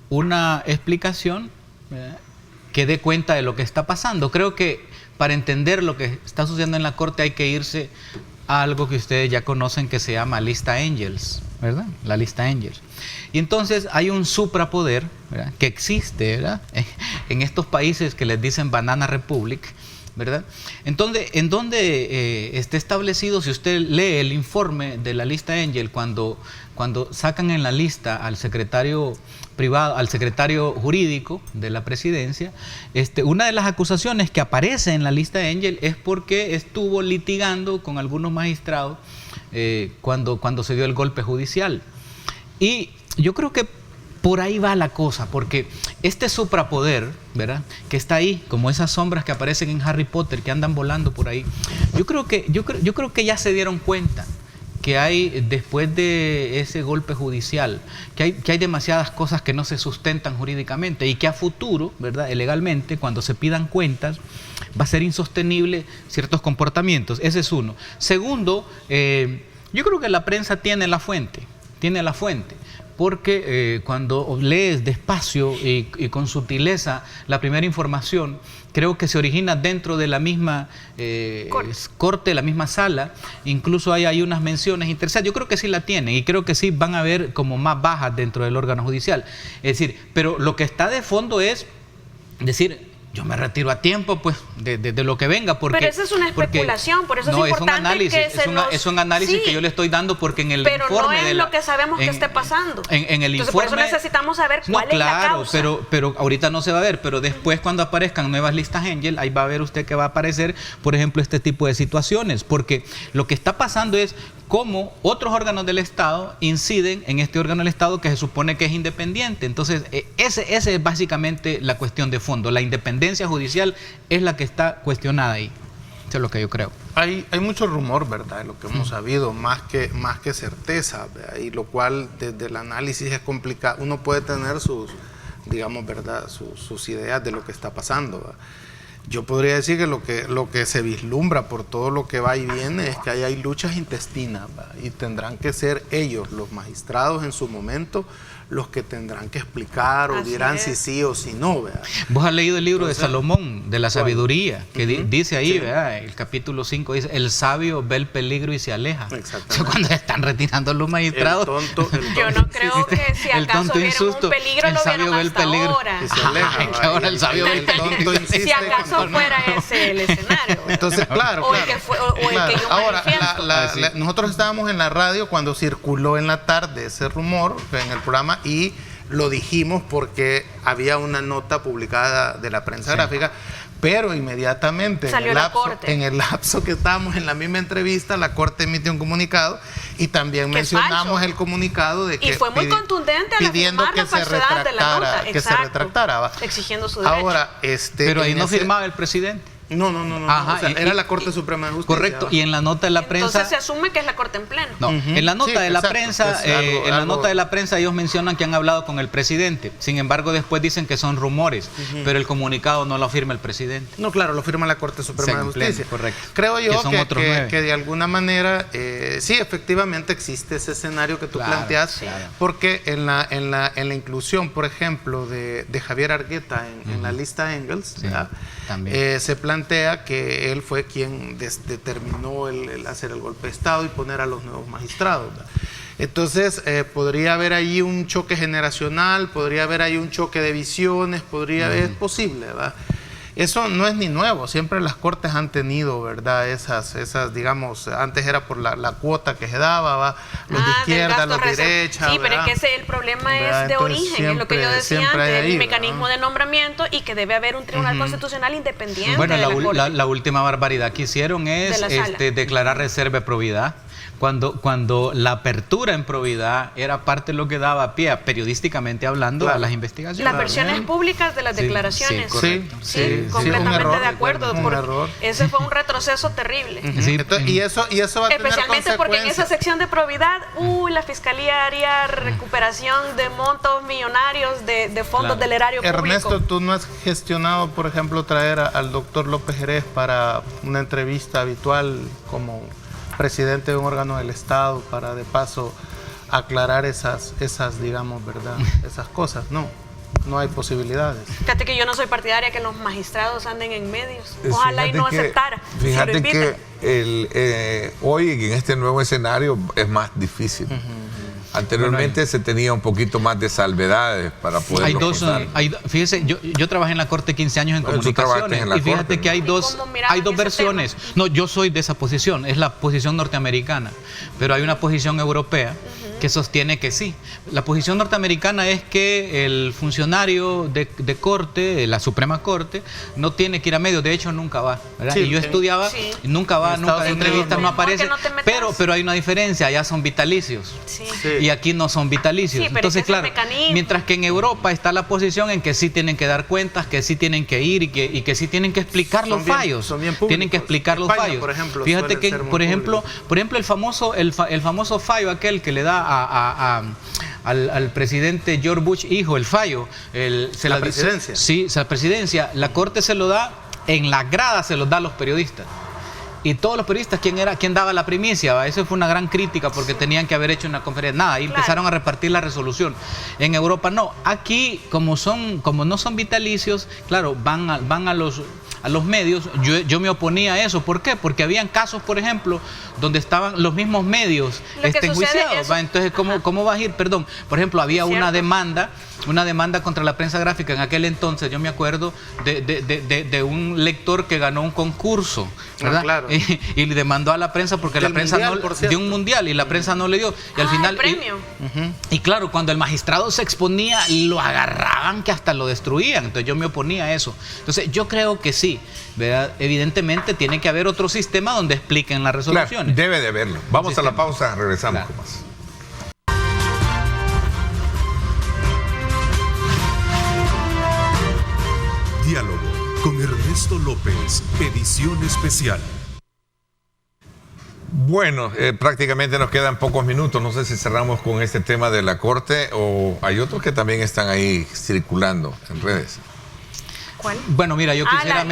D: una explicación, ¿verdad?, que dé cuenta de lo que está pasando. Creo que para entender lo que está sucediendo en la Corte hay que irse a algo que ustedes ya conocen que se llama lista Angels, ¿verdad? La lista Angels. Y entonces hay un suprapoder, ¿verdad?, que existe, ¿verdad?, en estos países que les dicen Banana Republic, ¿verdad? Entonces, en donde está establecido, si usted lee el informe de la lista Angel, cuando sacan en la lista al secretario privado, al secretario jurídico de la presidencia, una de las acusaciones que aparece en la lista Angel es porque estuvo litigando con algunos magistrados cuando se dio el golpe judicial. Y yo creo que por ahí va la cosa, porque este suprapoder, ¿verdad?, que está ahí, como esas sombras que aparecen en Harry Potter, que andan volando por ahí, yo creo que ya se dieron cuenta que hay, después de ese golpe judicial, que hay demasiadas cosas que no se sustentan jurídicamente y que a futuro, ¿verdad?, legalmente, cuando se pidan cuentas, va a ser insostenible ciertos comportamientos. Ese es uno. Segundo, yo creo que la prensa tiene la fuente, porque cuando lees despacio y con sutileza la primera información, creo que se origina dentro de la misma corte, la misma sala. Incluso hay unas menciones interesantes. Yo creo que sí la tienen y creo que sí van a haber como más bajas dentro del órgano judicial. Es decir, pero lo que está de fondo es decir, yo me retiro a tiempo, pues, de lo que venga. Porque,
E: pero esa es una especulación, por eso es importante
B: es un análisis que yo le estoy dando porque en el
E: pero
B: informe...
E: Pero no es lo que sabemos que esté pasando.
B: En el
E: Entonces,
B: informe...
E: por eso necesitamos saber cuál es la causa.
D: Pero ahorita no se va a ver, pero después cuando aparezcan nuevas listas Angel, ahí va a ver usted que va a aparecer, por ejemplo, este tipo de situaciones. Porque lo que está pasando es cómo otros órganos del Estado inciden en este órgano del Estado que se supone que es independiente. Entonces, ese es básicamente la cuestión de fondo. La independencia judicial es la que está cuestionada ahí. Eso es lo que yo creo.
C: Hay mucho rumor, ¿verdad?, de lo que hemos sabido, más que certeza, ¿verdad?, y lo cual desde el análisis es complicado. Uno puede tener sus, digamos, ¿verdad?, sus ideas de lo que está pasando, ¿verdad? yo podría decir que lo que se vislumbra por todo lo que va y viene es que hay luchas intestinas, ¿va? Y tendrán que ser ellos, los magistrados en su momento, los que tendrán que explicar o dirán si sí o si no, ¿verdad?
D: Vos has leído el libro de Salomón, de la sabiduría, que dice ahí, ¿verdad? El capítulo 5 dice, el sabio ve el peligro y se aleja.
C: Exactamente.
D: O sea, cuando están retirando los magistrados.
C: El tonto
E: yo no creo que si acaso vieron un peligro, lo vieron hasta ahora.
C: Y se aleja.
D: Que ahora el sabio ve el
C: tonto insiste.
E: Si acaso fuera ese el escenario.
C: Entonces, claro.
E: O el que yo
C: ahora,
E: manifiesto.
C: nosotros estábamos en la radio cuando circuló en la tarde ese rumor en el programa y lo dijimos porque había una nota publicada de la prensa gráfica, pero inmediatamente en el lapso que estábamos en la misma entrevista, la Corte emitió un comunicado y también mencionamos el comunicado de que
E: y fue muy contundente al
C: pidiendo que se retractara, se retractara,
E: exigiendo su derecho.
C: Ahora,
D: pero ahí no firmaba el presidente.
C: No.
D: Ajá,
C: o sea, era la Corte Suprema de Justicia.
D: Correcto, y en la nota de la prensa...
E: Entonces se asume que es la Corte en pleno.
D: No, en la nota de la prensa, nota de la prensa ellos mencionan que han hablado con el presidente. Sin embargo, después dicen que son rumores, pero el comunicado no lo firma el presidente.
C: No, claro, lo firma la Corte Suprema de Justicia.
D: Correcto.
C: Creo yo que de alguna manera, sí, efectivamente existe ese escenario que tú planteas, porque en la inclusión, por ejemplo, de Javier Argueta en la lista Engels, se plantea que él fue quien determinó el hacer el golpe de Estado y poner a los nuevos magistrados, ¿verdad? Entonces, podría haber ahí un choque generacional, podría haber ahí un choque de visiones, es posible, ¿verdad? Eso no es ni nuevo, siempre las cortes han tenido, ¿verdad? Esas digamos, antes era por la cuota que se daba, ¿va? Los de izquierda, los de derecha.
E: Sí, pero es que el problema es de origen, es lo que yo decía antes, el mecanismo de nombramiento y que debe haber un tribunal constitucional independiente.
D: Bueno, la última barbaridad que hicieron es declarar reserva de probidad. Cuando la apertura en probidad era parte de lo que daba pie, periodísticamente hablando, a las investigaciones.
E: Las versiones públicas de las declaraciones.
C: Sí,
E: completamente de acuerdo. Ese fue un retroceso terrible.
C: Y eso va a tener consecuencias.
E: Especialmente porque en esa sección de probidad, la Fiscalía haría recuperación de montos millonarios de fondos del erario público.
C: Ernesto, ¿tú no has gestionado, por ejemplo, traer al doctor López Jerez para una entrevista habitual como presidente de un órgano del Estado para de paso aclarar esas digamos, ¿verdad? Esas cosas? No hay posibilidades.
E: Fíjate que yo no soy partidaria que los magistrados anden en medios. Ojalá y no aceptara.
B: Fíjate que hoy en este nuevo escenario es más difícil. Anteriormente se tenía un poquito más de salvedades para poder.
D: Fíjese, yo trabajé en la Corte 15 años en comunicaciones y fíjate que hay dos versiones. No, yo soy de esa posición, es la posición norteamericana, pero hay una posición europea que sostiene que sí. La posición norteamericana es que el funcionario de corte, de la Suprema Corte, no tiene que ir a medios, de hecho nunca va, ¿verdad? Y yo estudiaba, nunca va, nunca de entrevistas, no aparece, pero hay una diferencia, allá son vitalicios. Y aquí no son vitalicios. Entonces, claro, mientras que en Europa está la posición en que sí tienen que dar cuentas, que sí tienen que ir y que sí tienen que explicar los fallos. Tienen que explicar los fallos.
C: Por ejemplo,
D: fíjate que, por ejemplo, el famoso fallo aquel que le da al presidente George Bush hijo, el fallo,
C: la presidencia.
D: Sí, esa presidencia, la Corte se lo da, en la grada se los da a los periodistas. Y todos los periodistas, ¿quién daba la primicia? Eso fue una gran crítica porque tenían que haber hecho una conferencia. Nada, y empezaron a repartir la resolución. En Europa no. Aquí, como no son vitalicios, claro, van a los medios. Yo me oponía a eso. ¿Por qué? Porque habían casos, por ejemplo, donde estaban los mismos medios enjuiciados. Entonces, ¿cómo vas a ir? Perdón. Por ejemplo, había una demanda contra la prensa gráfica en aquel entonces. Yo me acuerdo de un lector que ganó un concurso, ¿verdad?
C: Claro.
D: Y le demandó a la prensa porque la prensa dio un mundial y la prensa no le dio. Y al final.
E: El premio.
D: Y claro, cuando el magistrado se exponía, lo agarraban que hasta lo destruían. Entonces yo me oponía a eso. Entonces yo creo que sí, ¿verdad? Evidentemente tiene que haber otro sistema donde expliquen las resoluciones.
B: Claro, debe de haberlo. Vamos a la pausa, regresamos con más.
A: Diálogo con Ernesto López, edición especial.
B: Bueno, prácticamente nos quedan pocos minutos. No sé si cerramos con este tema de la Corte o hay otros que también están ahí circulando en redes.
E: ¿Cuál?
D: Bueno, mira, yo quisiera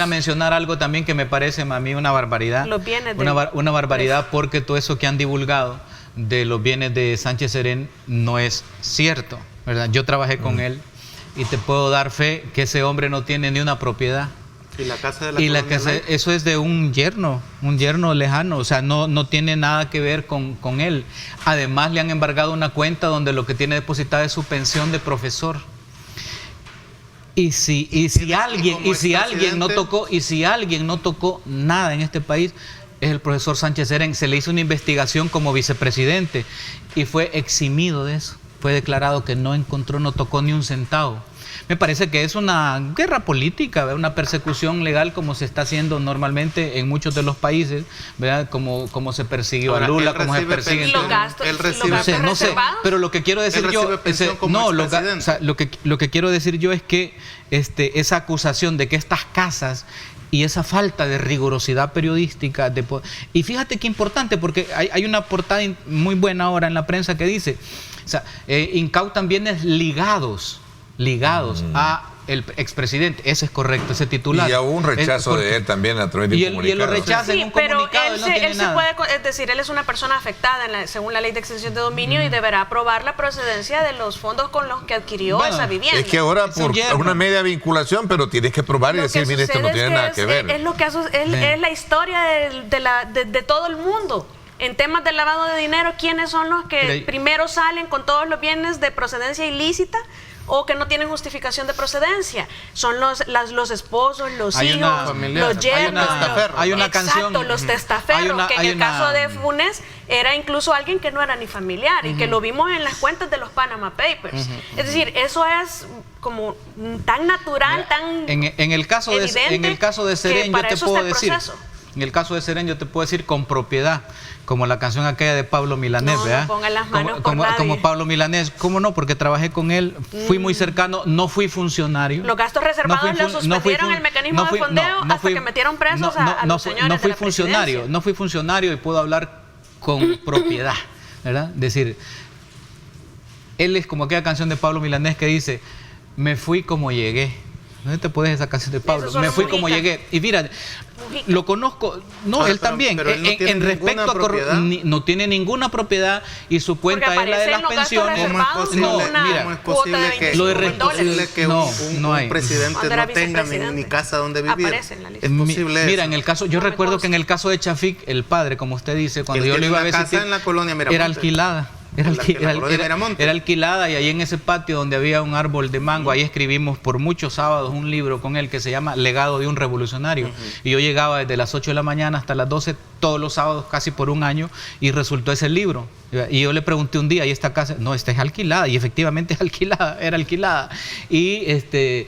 D: mencionar algo también que me parece a mí una barbaridad.
E: Los bienes
D: una barbaridad, porque todo eso que han divulgado de los bienes de Sánchez Serén no es cierto, ¿verdad? Yo trabajé con él y te puedo dar fe que ese hombre no tiene ni una propiedad.
C: Y la casa de la
D: eso es de un yerno lejano, o sea, no tiene nada que ver con él. Además, le han embargado una cuenta donde lo que tiene depositada es su pensión de profesor. Y si alguien no tocó nada en este país, es el profesor Sánchez Serén. Se le hizo una investigación como vicepresidente y fue eximido de eso. Fue declarado que no tocó ni un centavo. Me parece que es una guerra política, ¿verdad? Una persecución legal como se está haciendo normalmente en muchos de los países, ¿verdad? Como se persiguió a Lula, como se persigue.
E: Los gastos,
D: no sé, pero lo que quiero decir lo que quiero decir yo es que esa acusación de que estas casas y esa falta de rigurosidad periodística y fíjate qué importante, porque hay una portada muy buena ahora en la prensa que dice, incautan bienes ligados a el expresidente. Ese es correcto, ese titular.
B: Y hubo un rechazo de él también a través de un comunicado.
D: Y él lo rechaza en un comunicado.
E: Pero él sí puede, es decir, él es una persona afectada según la ley de extensión de dominio y deberá aprobar la procedencia de los fondos con los que adquirió esa vivienda.
B: Es que ahora por una media vinculación, pero tienes que probar y decir, mire, esto no tiene nada que ver.
E: Es la historia de todo el mundo. En temas de lavado de dinero, ¿quiénes son los que primero salen con todos los bienes de procedencia ilícita o que no tienen justificación de procedencia? Son los esposos, los hijos, los yernos, los testaferros, que en el caso de Funes era incluso alguien que no era ni familiar y que lo vimos en las cuentas de los Panama Papers. Es decir, eso es como tan natural, tan
D: en el caso de Serén, yo te puedo decir. En el caso de Serén, yo te puedo decir con propiedad, como la canción aquella de Pablo Milanés, ¿verdad?
E: No pongan las manos
D: como Pablo Milanés. ¿Cómo no? Porque trabajé con él, fui muy cercano, no fui funcionario.
E: Los gastos reservados los suspendieron el mecanismo de fondeo hasta que metieron presos a los señores
D: no fui
E: de la
D: funcionario, no fui funcionario y puedo hablar con propiedad, ¿verdad? Decir, él es como aquella canción de Pablo Milanés que dice, me fui como llegué. ¿Dónde te puedes esa canción de Pablo? Me fui como llegué. Y mira, lo conozco. No, él también.
C: Pero él no tiene
D: en respecto a no tiene ninguna propiedad y su cuenta es la de las pensiones.
C: ¿Cómo es posible que un presidente no tenga ni casa donde vivir?
E: Es
C: posible.
D: Mira, en el caso, yo recuerdo que en el caso de Chafik, el padre, como usted dice, cuando yo lo iba a visitar,
C: casa en la colonia Miramonte.
D: Era alquilada. Era alquilada, y ahí en ese patio donde había un árbol de mango, ahí escribimos por muchos sábados un libro con él que se llama Legado de un Revolucionario. Y yo llegaba desde las 8 de la mañana hasta las 12 todos los sábados casi por un año y resultó ese libro. Y yo le pregunté un día, ¿y esta casa? No, esta es alquilada, y efectivamente es alquilada, era alquilada. Y te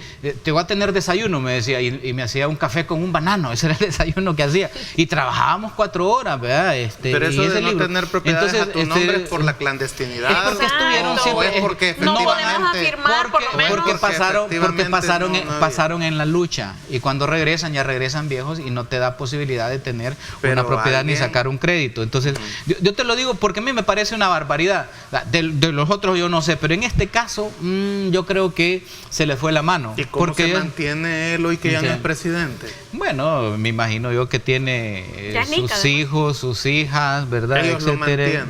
D: voy a tener desayuno, me decía, y me hacía un café con un banano, ese era el desayuno que hacía. Y trabajábamos 4 horas, ¿verdad?
C: Pero eso de no tener propiedades a tu nombre es por la clandestinidad.
D: Es porque estuvieron siempre.
C: Es porque
E: no podemos afirmar, por lo menos.
D: Porque pasaron en la lucha, y cuando regresan, ya regresan viejos y no te da posibilidad de tener una propiedad ni sacar un crédito. Entonces, yo te lo digo porque a mí me parece una barbaridad. De los otros yo no sé, pero en este caso yo creo que se le fue la mano.
C: ¿Y cómo se mantiene él hoy que ya no es presidente?
D: Bueno, me imagino yo que tiene sus hijos, sus hijas, ¿verdad?
C: Ellos
D: etcétera.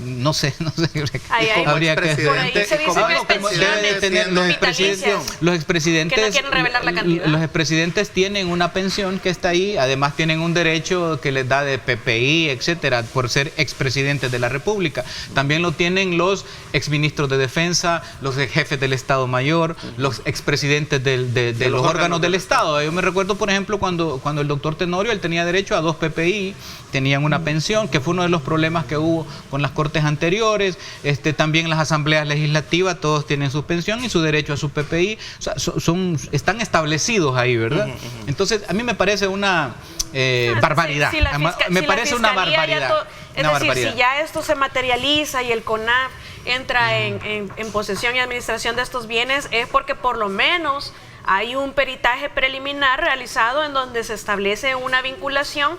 D: No sé.
C: Habría que
D: los expresidentes
E: que no quieren revelar la cantidad.
D: Los expresidentes tienen una pensión que está ahí, además tienen un derecho que les da de PPI, etcétera, por ser expresidentes de la República. También lo tienen los exministros de defensa, los jefes del Estado Mayor, los expresidentes de los órganos del Estado. Yo me recuerdo, por ejemplo, cuando el doctor Tenorio, él tenía derecho a 2 PPI, tenían una pensión, que fue uno de los problemas que hubo con las cortes anteriores. También las asambleas legislativas, todos tienen su pensión y su derecho a su PPI. O sea, están establecidos ahí, ¿verdad? Entonces, a mí me parece una barbaridad. Me parece una barbaridad.
E: Si ya esto se materializa y el CONAF entra en posesión y administración de estos bienes, es porque por lo menos hay un peritaje preliminar realizado en donde se establece una vinculación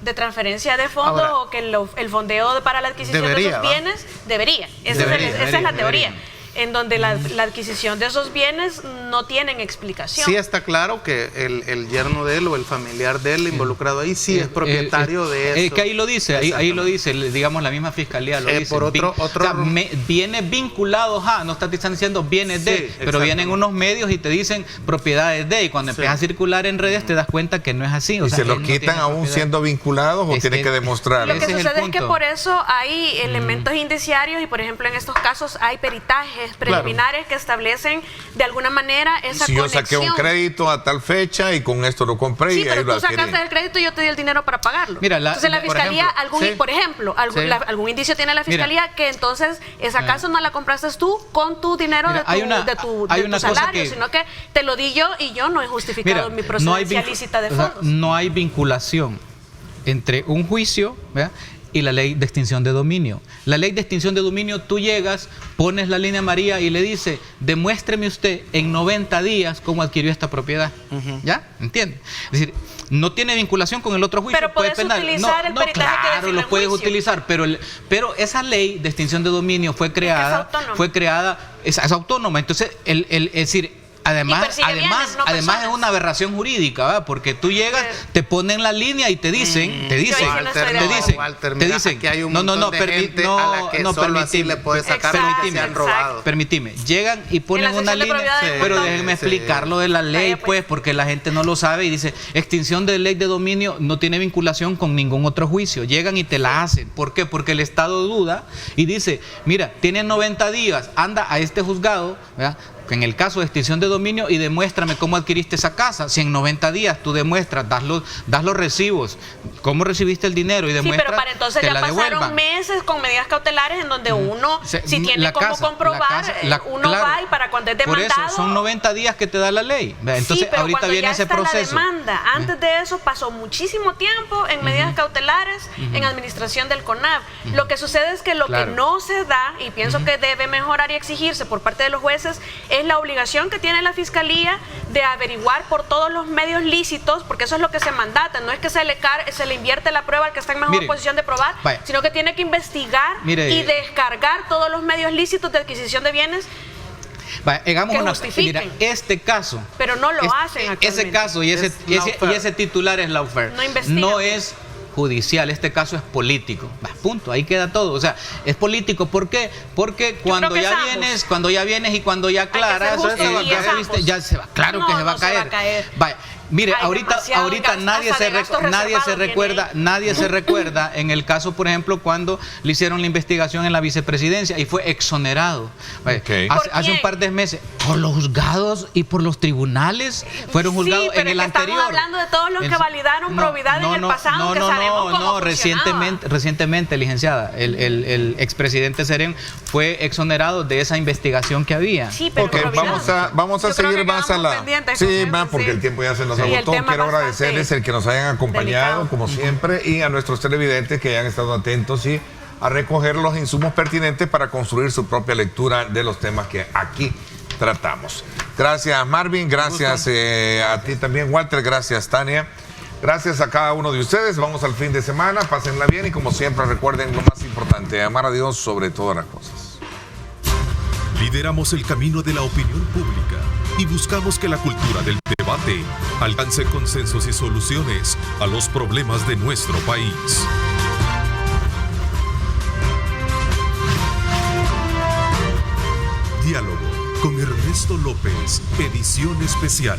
E: de transferencia de fondos o que el fondeo para la adquisión de esos bienes debería. Esa es la teoría. en donde la adquisición de esos bienes no tienen explicación.
C: Sí está claro que el yerno de él o el familiar de él involucrado ahí sí es propietario de eso.
D: Que ahí lo dice, ahí lo dice, digamos la misma fiscalía lo dice.
C: Por otro
D: o sea, bienes vinculados a, no están diciendo bienes de, pero vienen unos medios y te dicen propiedades de, y cuando empiezas a circular en redes te das cuenta que no es así.
B: ¿Y se lo quitan aún siendo vinculados o tiene que demostrarlo?
E: Lo que sucede es que por eso hay elementos indiciarios y por ejemplo en estos casos hay peritajes preliminares que establecen de alguna manera esa conexión.
B: Yo saqué un crédito a tal fecha y con esto lo compré y ahí lo adquirí.
E: Tú sacaste el crédito y yo te di el dinero para pagarlo.
D: Mira,
E: entonces la fiscalía, algún indicio tiene la fiscalía que entonces esa casa no la compraste tú con tu dinero de tu salario, sino que te lo di yo y yo no he justificado mi procedencia lícita de fondos.
D: No hay vinculación entre un juicio, ¿verdad?, y la ley de extinción de dominio. La ley de extinción de dominio, tú llegas, pones la línea amarilla y le dice, demuéstreme usted en 90 días cómo adquirió esta propiedad. ¿Ya? ¿Entiende? Es decir, no tiene vinculación con el otro juicio.
E: Pero puedes utilizar el peritaje que define
D: lo puedes utilizar, pero esa ley de extinción de dominio fue creada, es autónoma. Entonces, es decir, Además es una aberración jurídica, ¿verdad? Porque tú llegas, te ponen la línea y te dicen,
C: que hay un montón de gente a la que solo así le puedes sacar que se han robado.
D: Permíteme, llegan y ponen una línea, pero déjenme explicar lo de la ley, pues, porque la gente no lo sabe y dice, extinción de ley de dominio no tiene vinculación con ningún otro juicio. Llegan y te la hacen. ¿Por qué? Porque el Estado duda y dice, mira, tienes 90 días, anda a este juzgado, ¿verdad?, en el caso de extinción de dominio y demuéstrame cómo adquiriste esa casa. Si en 90 días tú demuestras, das los recibos, cómo recibiste el dinero y demuestras,
E: pero para entonces ya pasaron meses con medidas cautelares en donde uno, si tiene cómo comprobar, uno va y para cuando es demandado.
D: Por eso son 90 días que te da la ley. Entonces
E: pero
D: ahorita viene ese proceso.
E: La demanda, antes de eso pasó muchísimo tiempo en medidas cautelares en administración del CONAV. Lo que sucede es que lo que no se da, y pienso que debe mejorar y exigirse por parte de los jueces, es la obligación que tiene la Fiscalía de averiguar por todos los medios lícitos, porque eso es lo que se mandata, no es que se le invierte la prueba al que está en mejor posición de probar, sino que tiene que investigar y descargar todos los medios lícitos de adquisición de bienes que justifiquen.
D: Mira, este caso,
E: pero no lo hacen actualmente.
D: Ese caso y ese titular es lawfare, no es judicial, este caso es político. Punto, ahí queda todo. O sea, es político. ¿Por qué? Porque cuando ya vienes y cuando ya aclaras, ya se va. Claro que se va a caer. Vaya. Mire, ahorita nadie se recuerda en el caso, por ejemplo, cuando le hicieron la investigación en la vicepresidencia y fue exonerado. Hace un par de meses, por los juzgados y por los tribunales, fueron juzgados en el anterior.
E: Estamos hablando de todos los que validaron probidad en el pasado, que sabemos cómo
D: recientemente, licenciada, el expresidente Serén fue exonerado de esa investigación que había.
E: Sí, pero
B: vamos a seguir más a la... Sí, más porque el tiempo ya se nos agotó. Quiero agradecerles el que nos hayan acompañado, como siempre, y a nuestros televidentes que hayan estado atentos y a recoger los insumos pertinentes para construir su propia lectura de los temas que aquí tratamos. Gracias, Marvin. Gracias a ti también, Walter. Gracias, Tania. Gracias a cada uno de ustedes. Vamos al fin de semana. Pásenla bien y, como siempre, recuerden lo más importante: amar a Dios sobre todas las cosas.
A: Lideramos el camino de la opinión pública y buscamos que la cultura del debate alcance consensos y soluciones a los problemas de nuestro país. Diálogo con Ernesto López, edición especial.